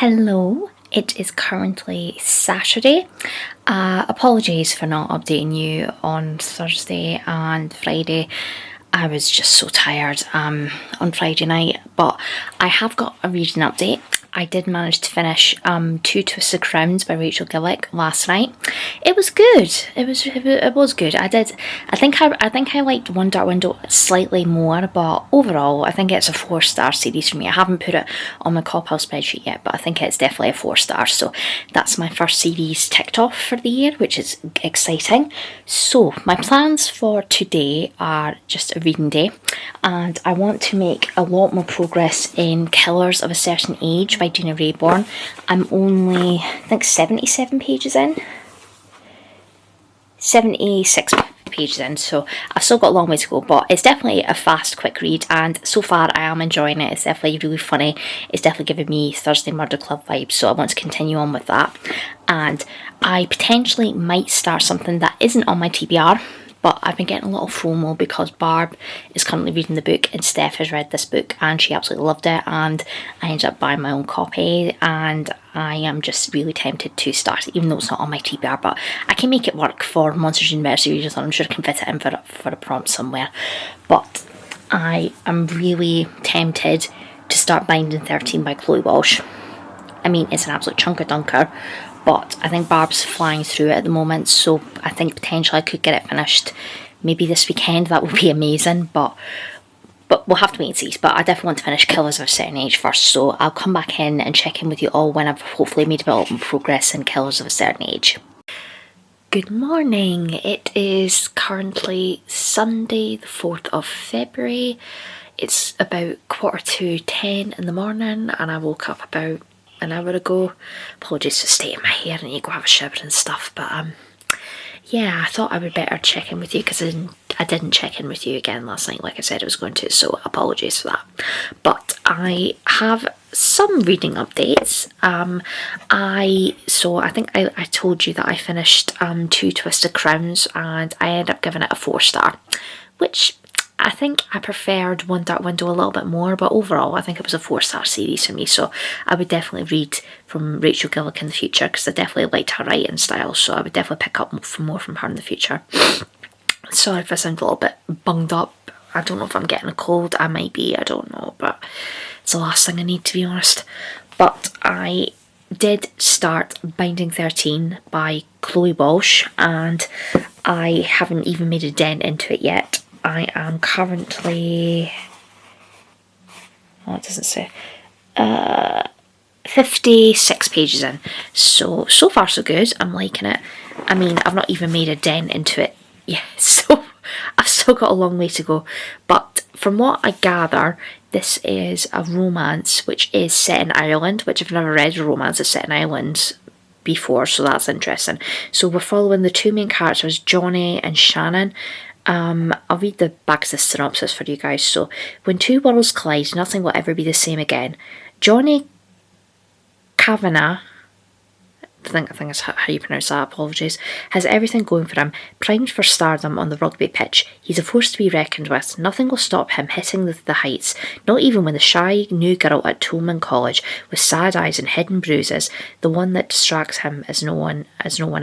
Hello, it is currently Saturday. Apologies for not updating you on Thursday and Friday. I was just so tired on Friday night, but I have got a reading update. I did manage to finish Two Twisted Crowns by Rachel Gillick last night. It was good. It was good. I think I liked One Dark Window slightly more, but overall I think it's a 4-star series for me. I haven't put it on my COPL spreadsheet yet, but I think it's definitely a 4-star. So that's my first series ticked off for the year, which is exciting. So my plans for today are just a reading day, and I want to make a lot more progress in Killers of a Certain Age by Dina Raybourn. I'm only, I think, 77 pages in. 76 pages in, so I've still got a long way to go, but it's definitely a fast, quick read, and so far I am enjoying it. It's definitely really funny. It's definitely giving me Thursday Murder Club vibes, so I want to continue on with that. And I potentially might start something that isn't on my TBR, but I've been getting a lot of FOMO because Barb is currently reading the book and Steph has read this book and she absolutely loved it, and I ended up buying my own copy, and I am just really tempted to start it, even though it's not on my TBR, but I can make it work for Monsters University readers, and I'm sure I can fit it in for a prompt somewhere. But I am really tempted to start Binding 13 by Chloe Walsh. I mean, it's an absolute chunker dunker, but I think Barb's flying through it at the moment, so I think potentially I could get it finished maybe this weekend. That would be amazing, but we'll have to wait and see. But I definitely want to finish Killers of a Certain Age first, so I'll come back in and check in with you all when I've hopefully made a bit of progress in Killers of a Certain Age. Good morning, it is currently Sunday the 4th of February. It's about 9:45 in the morning, and I woke up about an hour ago. Apologies for staying in my hair, I need to go have a shower and stuff, but yeah, I thought I would better check in with you because I didn't check in with you again last night like I said I was going to, so apologies for that. But I have some reading updates. I think I told you that I finished Two Twisted Crowns, and I ended up giving it a 4-star, which I think I preferred One Dark Window a little bit more, but overall I think it was a 4-star series for me, so I would definitely read from Rachel Gillick in the future because I definitely liked her writing style, so I would definitely pick up more from her in the future. Sorry if I sound a little bit bunged up. I don't know if I'm getting a cold. I might be, I don't know, but it's the last thing I need, to be honest. But I did start Binding 13 by Chloe Walsh, and I haven't even made a dent into it yet. I am currently, it doesn't say, 56 pages in, so far so good. I'm liking it. I mean, I've not even made a dent into it yet, so I've still got a long way to go, but from what I gather, this is a romance which is set in Ireland, which I've never read a romance that's set in Ireland before, so that's interesting. So we're following the two main characters, Johnny and Shannon. I'll read the back of the synopsis for you guys. So, when two worlds collide, nothing will ever be the same again. Johnny Kavanagh, I think that's how you pronounce that, apologies, has everything going for him, primed for stardom on the rugby pitch. He's a force to be reckoned with. Nothing will stop him hitting the heights, not even when the shy new girl at Tolman College, with sad eyes and hidden bruises, the one that distracts him as no one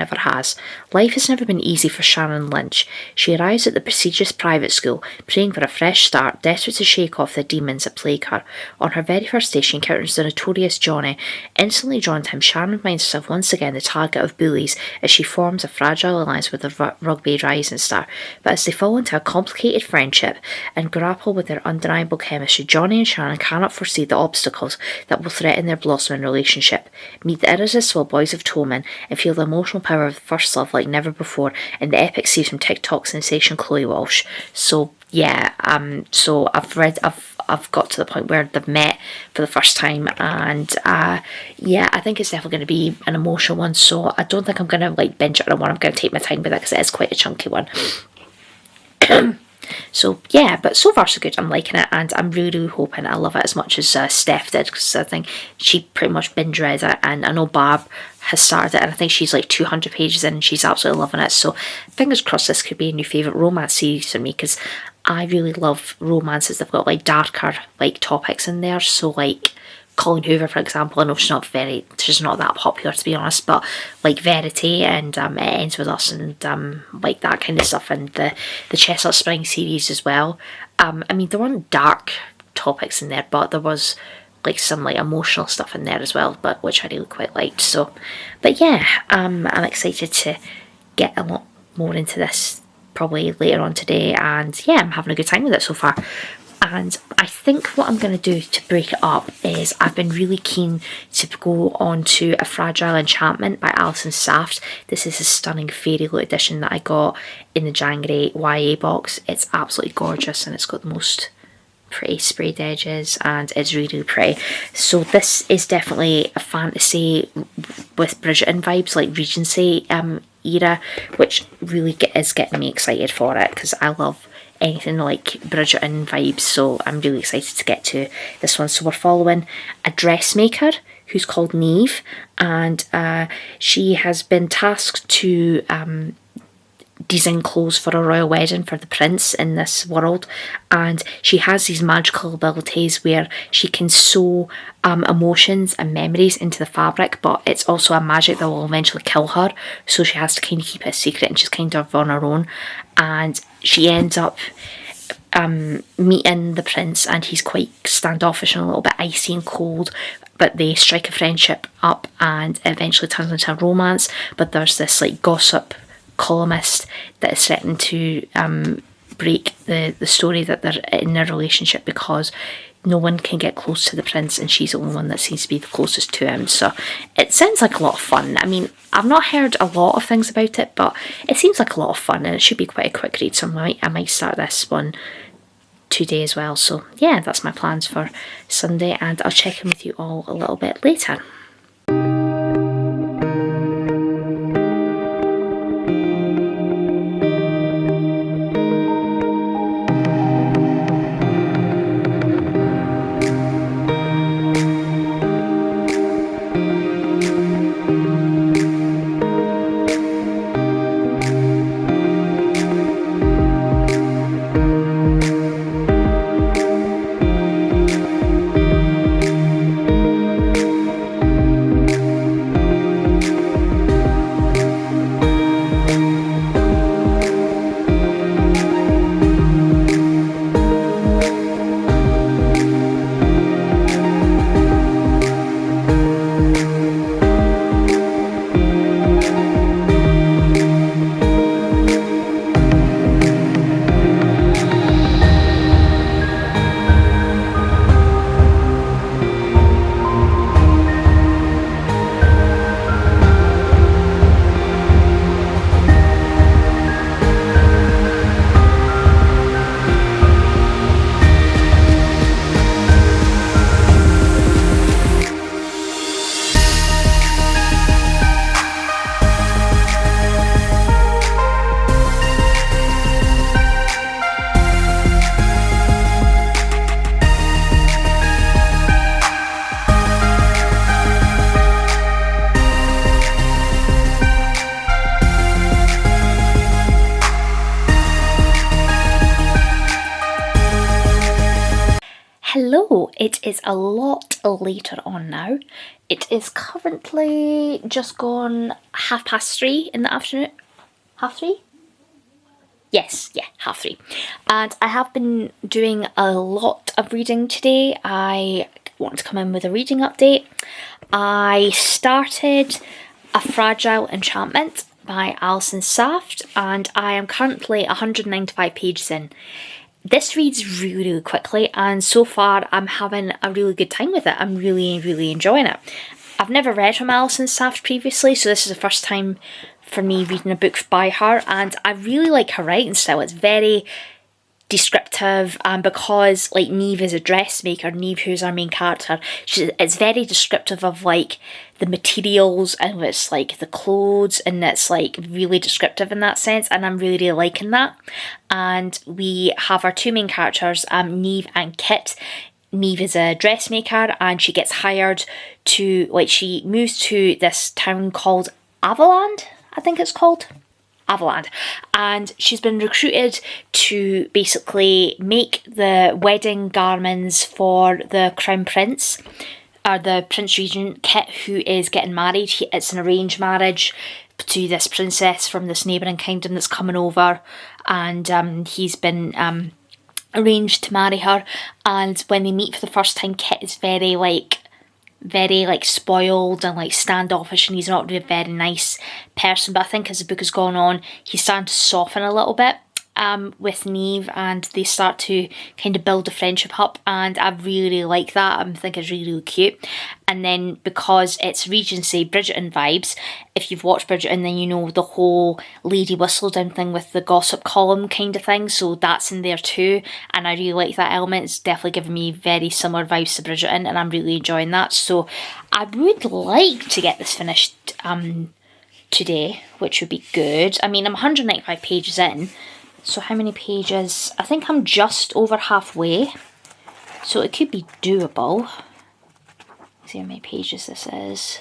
ever has. Life has never been easy for Shannon Lynch. She arrives at the prestigious private school, praying for a fresh start, desperate to shake off the demons that plague her. On her very first day, she encounters the notorious Johnny. Instantly drawn to him, Shannon finds herself once again the target of bullies as she forms a fragile alliance with the rugby rising star. But as they fall into a complicated friendship and grapple with their undeniable chemistry, Johnny and Shannon cannot foresee the obstacles that will threaten their blossoming relationship. Meet the irresistible boys of Tolman and feel the emotional power of first love like never before in the epic series from TikTok sensation Chloe Walsh. So yeah, so I've got to the point where they've met for the first time, and yeah, I think it's definitely going to be an emotional one, so I don't think I'm going to like binge it on one. I'm going to take my time with it because it is quite a chunky one. So yeah, but so far so good. I'm liking it, and I'm really hoping I love it as much as Steph did, because I think she pretty much binge read it, and I know Barb has started it, and I think she's like 200 pages in and she's absolutely loving it. So fingers crossed this could be a new favourite romance series for me, because I really love romances. They've got like darker like topics in there, so like Colleen Hoover, for example. I know she's not that popular, to be honest, but like Verity and It Ends With Us and like that kind of stuff, and the Chestnut Spring series as well. I mean, there weren't dark topics in there, but there was like some like emotional stuff in there as well, but which I really quite liked. So, but yeah, I'm excited to get a lot more into this probably later on today, and yeah, I'm having a good time with it so far. And I think what I'm going to do to break it up is I've been really keen to go on to A Fragile Enchantment by Alison Saft. This is a stunning fairy loot edition that I got in the January YA box. It's absolutely gorgeous, and it's got the most pretty sprayed edges, and it's really, really pretty. So this is definitely a fantasy with Bridgerton vibes, like Regency era, which really is getting me excited for it, because I love anything like Bridgerton vibes, so I'm really excited to get to this one. So we're following a dressmaker who's called Neve, and she has been tasked to design clothes for a royal wedding for the prince in this world, and she has these magical abilities where she can sew emotions and memories into the fabric, but it's also a magic that will eventually kill her, so she has to kind of keep it a secret, and she's kind of on her own. And she ends up meeting the prince, and he's quite standoffish and a little bit icy and cold, but they strike a friendship up and it eventually turns into a romance. But there's this like gossip columnist that is threatening to break the story that they're in a relationship, because no one can get close to the prince and she's the only one that seems to be the closest to him. So it sounds like a lot of fun. I mean, I've not heard a lot of things about it, but it seems like a lot of fun, and it should be quite a quick read, so I might start this one today as well. So yeah, that's my plans for Sunday, and I'll check in with you all a little bit later. Hello, it is a lot later on now. It is currently just gone 3:30 in the afternoon. 3:30? Yes, yeah, 3:30. And I have been doing a lot of reading today. I want to come in with a reading update. I started A Fragile Enchantment by Alison Saft, and I am currently 195 pages in. This reads really, really quickly, and so far I'm having a really good time with it. I'm really, really enjoying it. I've never read from Alison Saft previously, so this is the first time for me reading a book by her, and I really like her writing style. It's very descriptive, and because like Neve is a dressmaker, Neve, who's our main character, it's very descriptive of like the materials, and it's like the clothes, and it's like really descriptive in that sense, and I'm really, really liking that. And we have our two main characters, Neve and Kit. Neve is a dressmaker, and she gets hired to, like, she moves to this town called Avaland, I think it's called. Avaland, and she's been recruited to basically make the wedding garments for the Crown Prince, the Prince Regent Kit, who is getting married. It's an arranged marriage to this princess from this neighbouring kingdom that's coming over, and he's been arranged to marry her. And when they meet for the first time, Kit is very spoiled and like standoffish, and he's not really a very nice person. But I think as the book has gone on, he's starting to soften a little bit with Neve, and they start to kind of build a friendship up, and I really like that. I think it's really, really cute. And then because it's Regency Bridgerton vibes, if you've watched Bridgerton, then you know the whole Lady Whistledown thing with the gossip column kind of thing, so that's in there too, and I really like that element. It's definitely giving me very similar vibes to Bridgerton, and I'm really enjoying that. So I would like to get this finished today, which would be good. I mean, I'm 195 pages in, so how many pages? I think I'm just over halfway, so it could be doable. Let's see how many pages this is.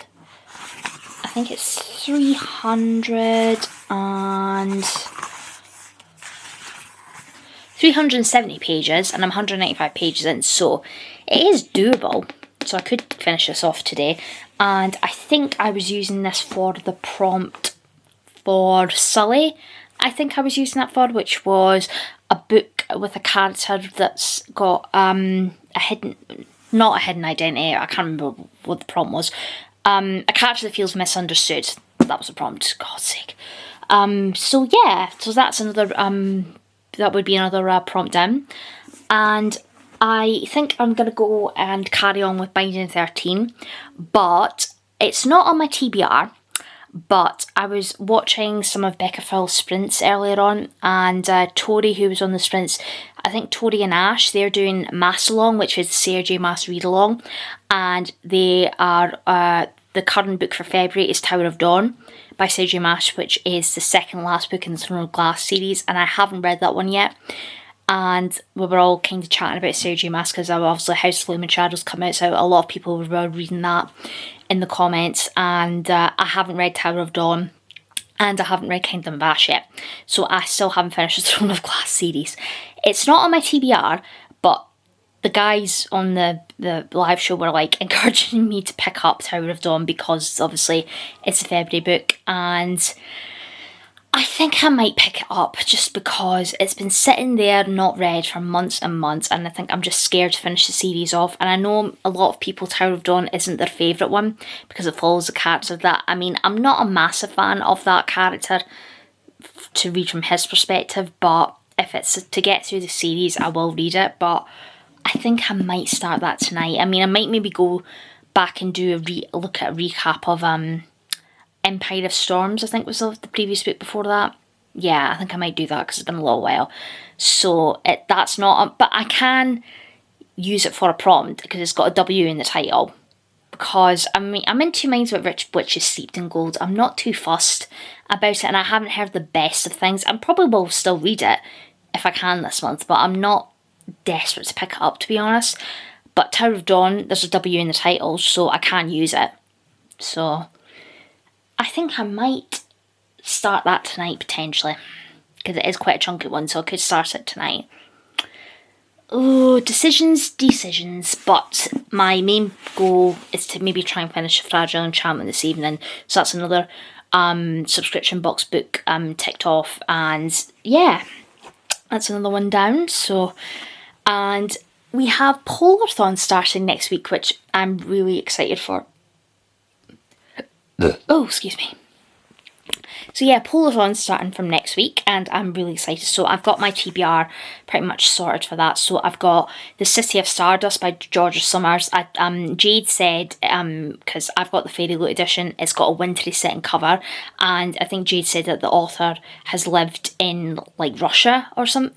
I think it's 370 pages, and I'm 195 pages in, so it is doable. So I could finish this off today. And I think I was using this for the prompt for Sully. I think I was using that for, which was a book with a character that's got not a hidden identity. I can't remember what the prompt was. A character that feels misunderstood. That was the prompt. God's sake. So yeah, so that's another. That would be another prompt in, and I think I'm gonna go and carry on with Binding 13, but it's not on my TBR. But I was watching some of Becca Phil's sprints earlier on, and Tori, who was on the sprints, I think Tori and Ash, they're doing Mass Along, which is the Sarah J Maas read along, and they are, the current book for February is Tower of Dawn by Sarah J Maas, which is the second last book in the Throne of Glass series, and I haven't read that one yet. And we were all kind of chatting about Sarah J Maas because obviously House of Flame and Shadows come out, so a lot of people were reading that in the comments, and I haven't read Tower of Dawn, and I haven't read Kingdom of Ash yet, so I still haven't finished the Throne of Glass series. It's not on my TBR, but the guys on the live show were like encouraging me to pick up Tower of Dawn because obviously it's a February book, and I think I might pick it up just because it's been sitting there not read for months and months, and I think I'm just scared to finish the series off. And I know a lot of people, Tower of Dawn isn't their favourite one because it follows the character that, I mean, I'm not a massive fan of that character to read from his perspective, but if it's to get through the series, I will read it. But I think I might start that tonight. I mean, I might maybe go back and do a look at a recap of Empire of Storms, I think was the previous book before that. Yeah, I think I might do that because it's been a little while. So that's not, but I can use it for a prompt because it's got a W in the title. Because I mean, I'm in two minds about Rich Witches Steeped in Gold. I'm not too fussed about it, and I haven't heard the best of things. I probably will still read it if I can this month, but I'm not desperate to pick it up, to be honest. But Tower of Dawn, there's a W in the title, so I can use it. So I think I might start that tonight potentially, because it is quite a chunky one, so I could start it tonight. Oh, decisions, but my main goal is to maybe try and finish Fragile Enchantment this evening, so that's another subscription box book ticked off, and yeah, that's another one down. So, and we have Polarthon starting next week, which I'm really excited for. Oh, excuse me. So yeah, Polarthon's starting from next week, and I'm really excited. So I've got my TBR pretty much sorted for that. So I've got The City of Stardust by Georgia Summers. Jade said, because I've got the Fairy Loot edition, it's got a wintry setting cover, and I think Jade said that the author has lived in like Russia or some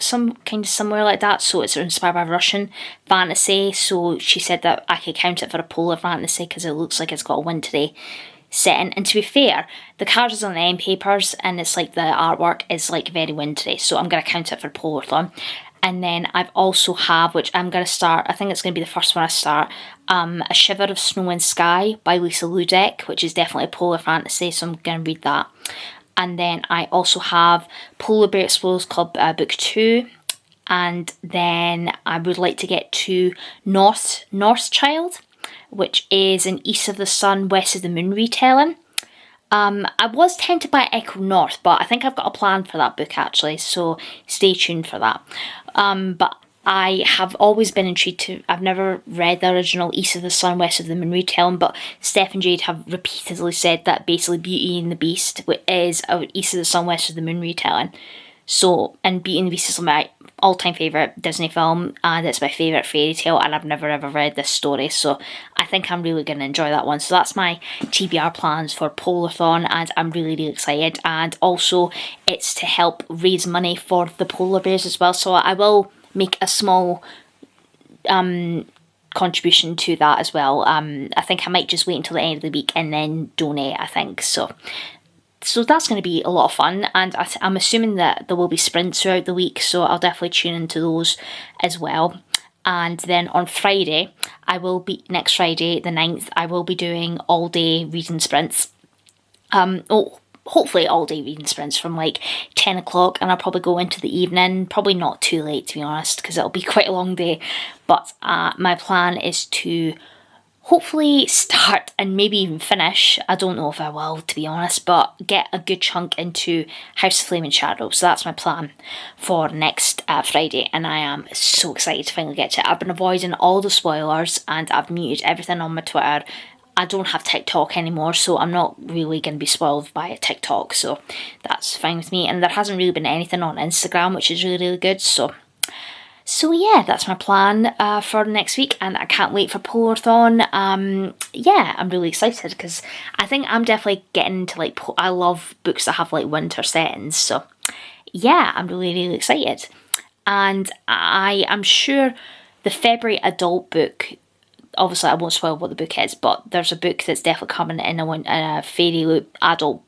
kind of somewhere like that. So it's inspired by Russian fantasy. So she said that I could count it for a polar fantasy because it looks like it's got a wintry setting, and to be fair, the characters on the end papers and it's like the artwork is like very wintry, so I'm going to count it for Polarthon. And then I've also have, which I'm going to start, I think it's going to be the first one I start, A Shiver of Snow and Sky by Lisa Ludek, which is definitely a polar fantasy, so I'm going to read that. And then I also have Polar Bear Explorers Club book 2, and then I would like to get to North Child which is an East of the Sun, West of the Moon retelling. I was tempted by Echo North, but I think I've got a plan for that book actually, so stay tuned for that. But I have always been intrigued to, I've never read the original East of the Sun, West of the Moon retelling, but Steph and Jade have repeatedly said that basically Beauty and the Beast is a East of the Sun, West of the Moon retelling. So, and Beauty and the Beast is my all-time favourite Disney film, and it's my favourite fairy tale, and I've never ever read this story, so I think I'm really going to enjoy that one. So that's my TBR plans for Polarthon, and I'm really excited. And also, it's to help raise money for the polar bears as well, so I will make a small contribution to that as well. I think I might just wait until the end of the week and then donate, I think, so that's going to be a lot of fun, and I'm assuming that there will be sprints throughout the week, so I'll definitely tune into those as well. And then on Friday, next Friday the 9th, I will be doing all day reading sprints. Hopefully all day reading sprints from like 10 o'clock, and I'll probably go into the evening, probably not too late to be honest, because it'll be quite a long day. But my plan is to hopefully start and maybe even finish, I don't know if I will to be honest, but get a good chunk into House of Flame and Shadow. So that's my plan for next Friday, and I am so excited to finally get to it. I've been avoiding all the spoilers and I've muted everything on my Twitter. I don't have TikTok anymore, so I'm not really going to be spoiled by a TikTok, so that's fine with me. And there hasn't really been anything on Instagram, which is really good, so yeah, that's my plan for next week, and I can't wait for Polarthon. Yeah, I'm really excited, because I think I'm definitely getting into, like, I love books that have, like, winter settings, so yeah, I'm really excited. And I am sure the February adult book, obviously I won't spoil what the book is, but there's a book that's definitely coming in a Fairy Loop adult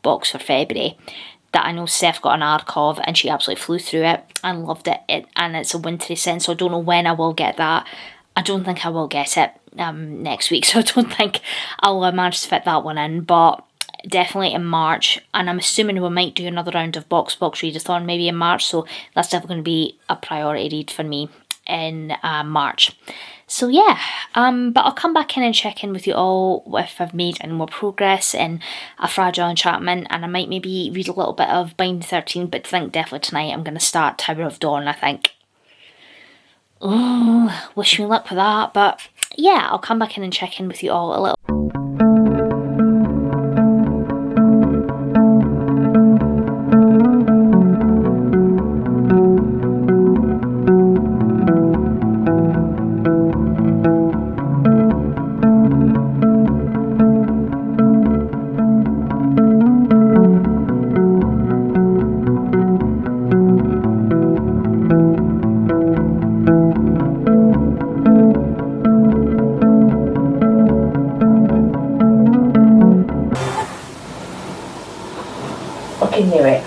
box for February that I know Steph got an arc of, and she absolutely flew through it and loved it, and it's a wintry scent, so I don't know when I will get that. I don't think I will get it next week, so I don't think I'll manage to fit that one in, but definitely in March, and I'm assuming we might do another round of box readathon maybe in March, so that's definitely going to be a priority read for me in March. So yeah, but I'll come back in and check in with you all if I've made any more progress in A Fragile Enchantment, and I might maybe read a little bit of Binding 13, but I think definitely tonight I'm going to start Tower of Dawn, I think. Oh, wish me luck with that, but yeah, I'll come back in and check in with you all a little.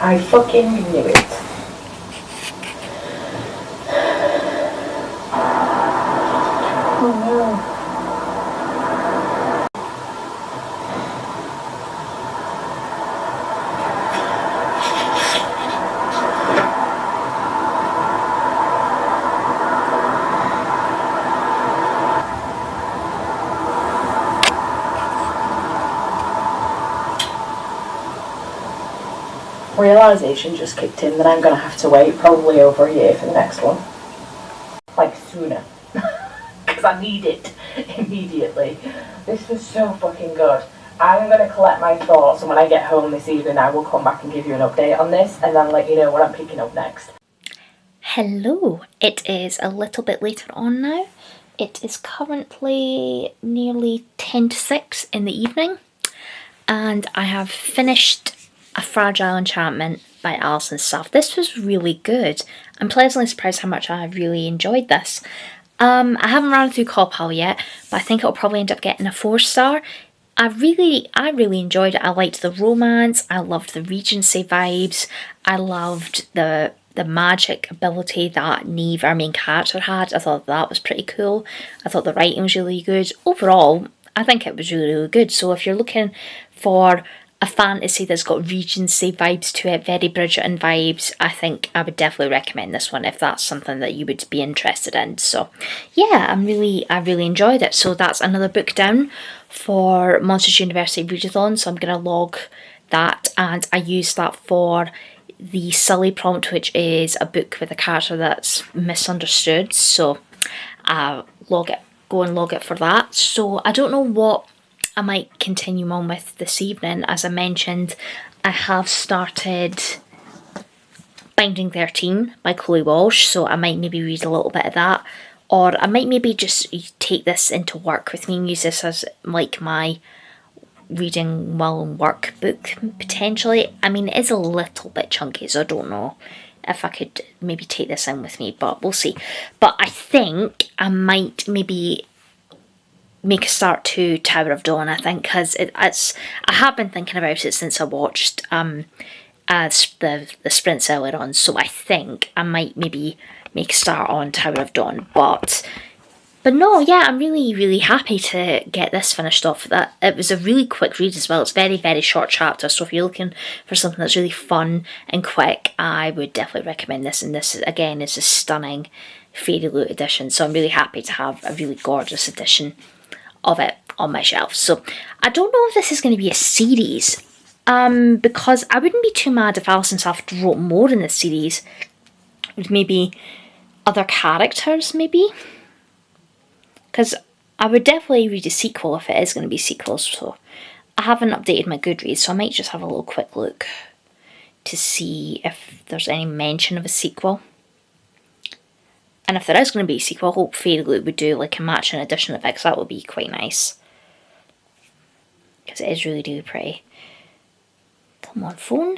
I fucking knew it. Oh no. Realisation just kicked in that I'm going to have to wait probably over a year for the next one. Like sooner. Because I need it immediately. This was so fucking good. I'm going to collect my thoughts, and when I get home this evening I will come back and give you an update on this, and then let you know what I'm picking up next. Hello, it is a little bit later on now. It is currently nearly 10 to 6 in the evening, and I have finished A Fragile Enchantment by Alison Staff. This was really good. I'm pleasantly surprised how much I really enjoyed this. I haven't ran through CoWoW yet, but I think it'll probably end up getting a 4-star. I really enjoyed it. I liked the romance, I loved the Regency vibes, I loved the magic ability that Neve, our main character, had. I thought that was pretty cool. I thought the writing was really good. Overall, I think it was really good. So if you're looking for a fantasy that's got Regency vibes to it, very Bridgerton vibes. I think I would definitely recommend this one if that's something that you would be interested in. So yeah, I really enjoyed it. So that's another book down for Monsters University Readathon. So I'm going to log that, and I use that for the Sully prompt, which is a book with a character that's misunderstood. So log it, go and log it for that. So I don't know what I might continue on with this evening. As I mentioned, I have started Binding 13 by Chloe Walsh, so I might maybe read a little bit of that, or I might maybe just take this into work with me and use this as like my reading while in work book, potentially. I mean, it is a little bit chunky, so I don't know if I could maybe take this in with me, but we'll see. But I think I might maybe make a start to Tower of Dawn, I think, because it's I have been thinking about it since I watched as the sprints earlier on, so I think I might maybe make a start on Tower of Dawn. But no, yeah, I'm really happy to get this finished off. That it was a really quick read as well. It's very short chapters, so if you're looking for something that's really fun and quick, I would definitely recommend this. And this again is a stunning Fairy Loot edition, so I'm really happy to have a really gorgeous edition of it on my shelf. So I don't know if this is going to be a series, because I wouldn't be too mad if Alison Saft wrote more in this series with maybe other characters, maybe. Because I would definitely read a sequel if it is going to be sequels. So I haven't updated my Goodreads, so I might just have a little quick look to see if there's any mention of a sequel. And if there is going to be a sequel, I hope Fairy Loot would do like a matching edition of it, because that would be quite nice. Because it is really pretty. Come on, phone.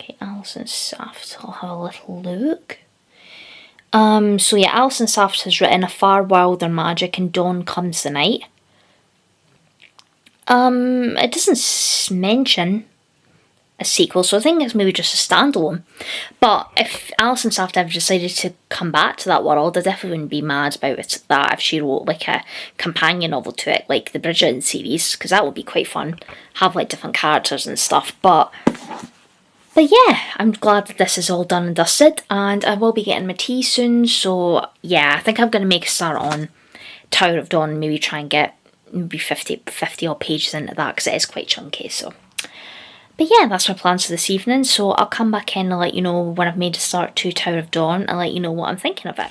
Okay, Alison Saft, I'll have a little look. So yeah, Alison Saft has written A Far Wilder Magic and Dawn Comes the Night. It doesn't mention a sequel, so I think it's maybe just a standalone. But if Alison Saft ever decided to come back to that world, I definitely wouldn't be mad about it, that if she wrote like a companion novel to it, like the Bridgerton series, because that would be quite fun. Have like different characters and stuff. But yeah, I'm glad that this is all done and dusted, and I will be getting my tea soon, so yeah, I think I'm going to make a start on Tower of Dawn, maybe try and get maybe 50 odd pages into that, because it is quite chunky, so. But yeah, that's my plans for this evening, so I'll come back in and let you know when I've made a start to Tower of Dawn, and let you know what I'm thinking of it.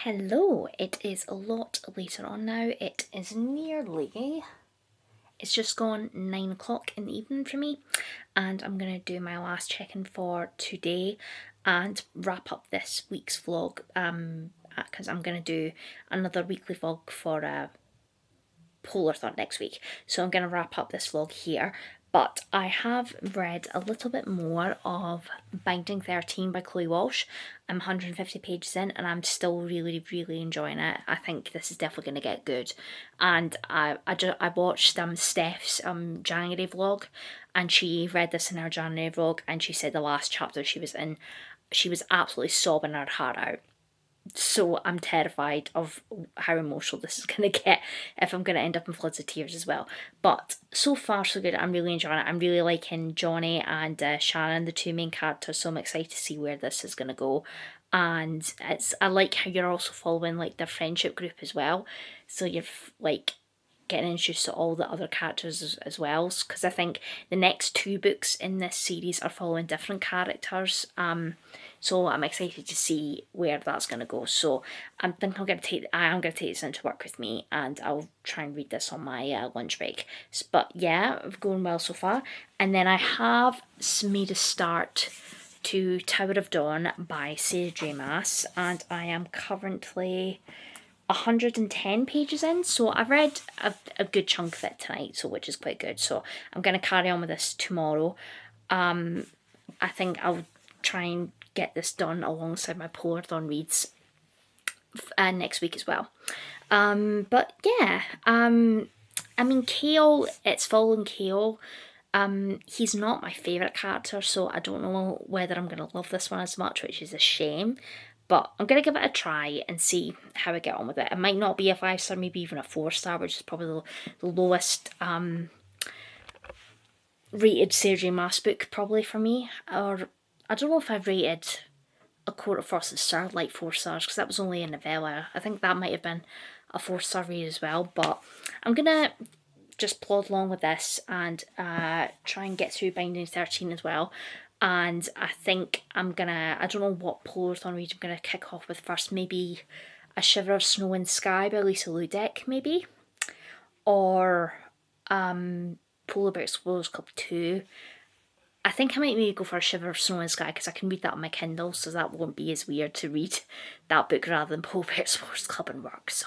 Hello, it is a lot later on now. It is nearly, it's just gone 9 o'clock in the evening for me, and I'm going to do my last check-in for today and wrap up this week's vlog, because I'm going to do another weekly vlog for Polar Thought next week. So I'm going to wrap up this vlog here. But I have read a little bit more of Binding 13 by Chloe Walsh. I'm 150 pages in and I'm still really enjoying it. I think this is definitely going to get good. And I watched Steph's January vlog, and she read this in her January vlog, and she said the last chapter she was in, she was absolutely sobbing her heart out. So I'm terrified of how emotional this is going to get, if I'm going to end up in floods of tears as well. But so far so good. I'm really enjoying it. I'm really liking Johnny and Shannon, the two main characters, so I'm excited to see where this is going to go. And I like how you're also following like their friendship group as well, so you're like getting introduced to all the other characters as well, because I think the next two books in this series are following different characters, so I'm excited to see where that's going to go. So I think I am going to take this into work with me, and I'll try and read this on my lunch break. But yeah, it's going well so far. And then I have made a start to Tower of Dawn by Sarah J Maas, and I am currently 110 pages in, so I've read a good chunk of it tonight, so which is quite good. So I'm going to carry on with this tomorrow. I think I'll try and get this done alongside my Polar Dawn reads next week as well. But yeah, I mean, Chaol, it's following Chaol. He's not my favourite character, so I don't know whether I'm going to love this one as much, which is a shame. But I'm going to give it a try and see how I get on with it. It might not be a 5-star, maybe even a 4-star, which is probably the lowest rated Sarah J Maas book probably for me. Or I don't know if I've rated A Court of Frosted Star like 4 stars, because that was only a novella. I think that might have been a 4-star read as well. But I'm going to just plod along with this and try and get through Binding 13 as well. And I think I don't know what Polar Dawn read I'm going to kick off with first. Maybe A Shiver of Snow and Sky by Lisa Ludek, maybe. Or Polar Bear Explorers Club 2. I think I might maybe go for A Shiver of Snow and Sky, because I can read that on my Kindle, so that won't be as weird to read that book rather than Polar Bear Explorers Club and work. So.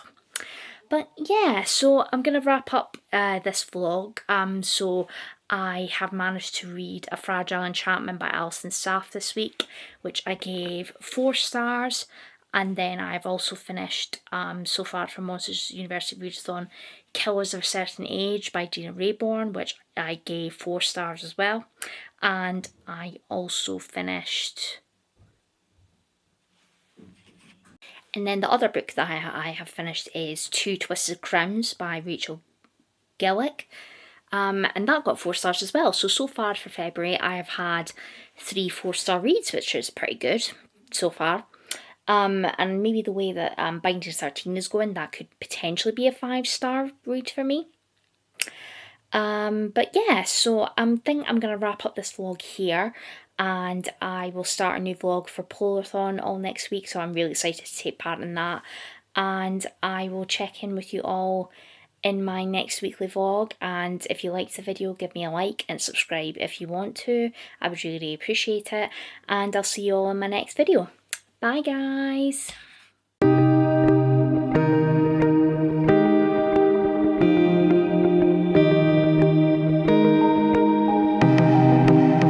But yeah, so I'm going to wrap up this vlog. So I have managed to read A Fragile Enchantment by Alison Staff this week, which I gave 4 stars. And then I've also finished, so far from Monsters University Readathon, Killers of a Certain Age by Dina Rayborn, which I gave 4 stars as well. And I also finished... And then the other book that I have finished is Two Twisted Crowns by Rachel Gillick. And that got 4 stars as well. So far for February, I have had 3 4-star reads, which is pretty good so far. And maybe the way that Binding 13 is going, that could potentially be a 5-star read for me. But yeah, so I think I'm going to wrap up this vlog here. And I will start a new vlog for Polarthon all next week, so I'm really excited to take part in that. And I will check in with you all in my next weekly vlog. And if you liked the video, give me a like and subscribe if you want to. I would really appreciate it. And I'll see you all in my next video. Bye guys!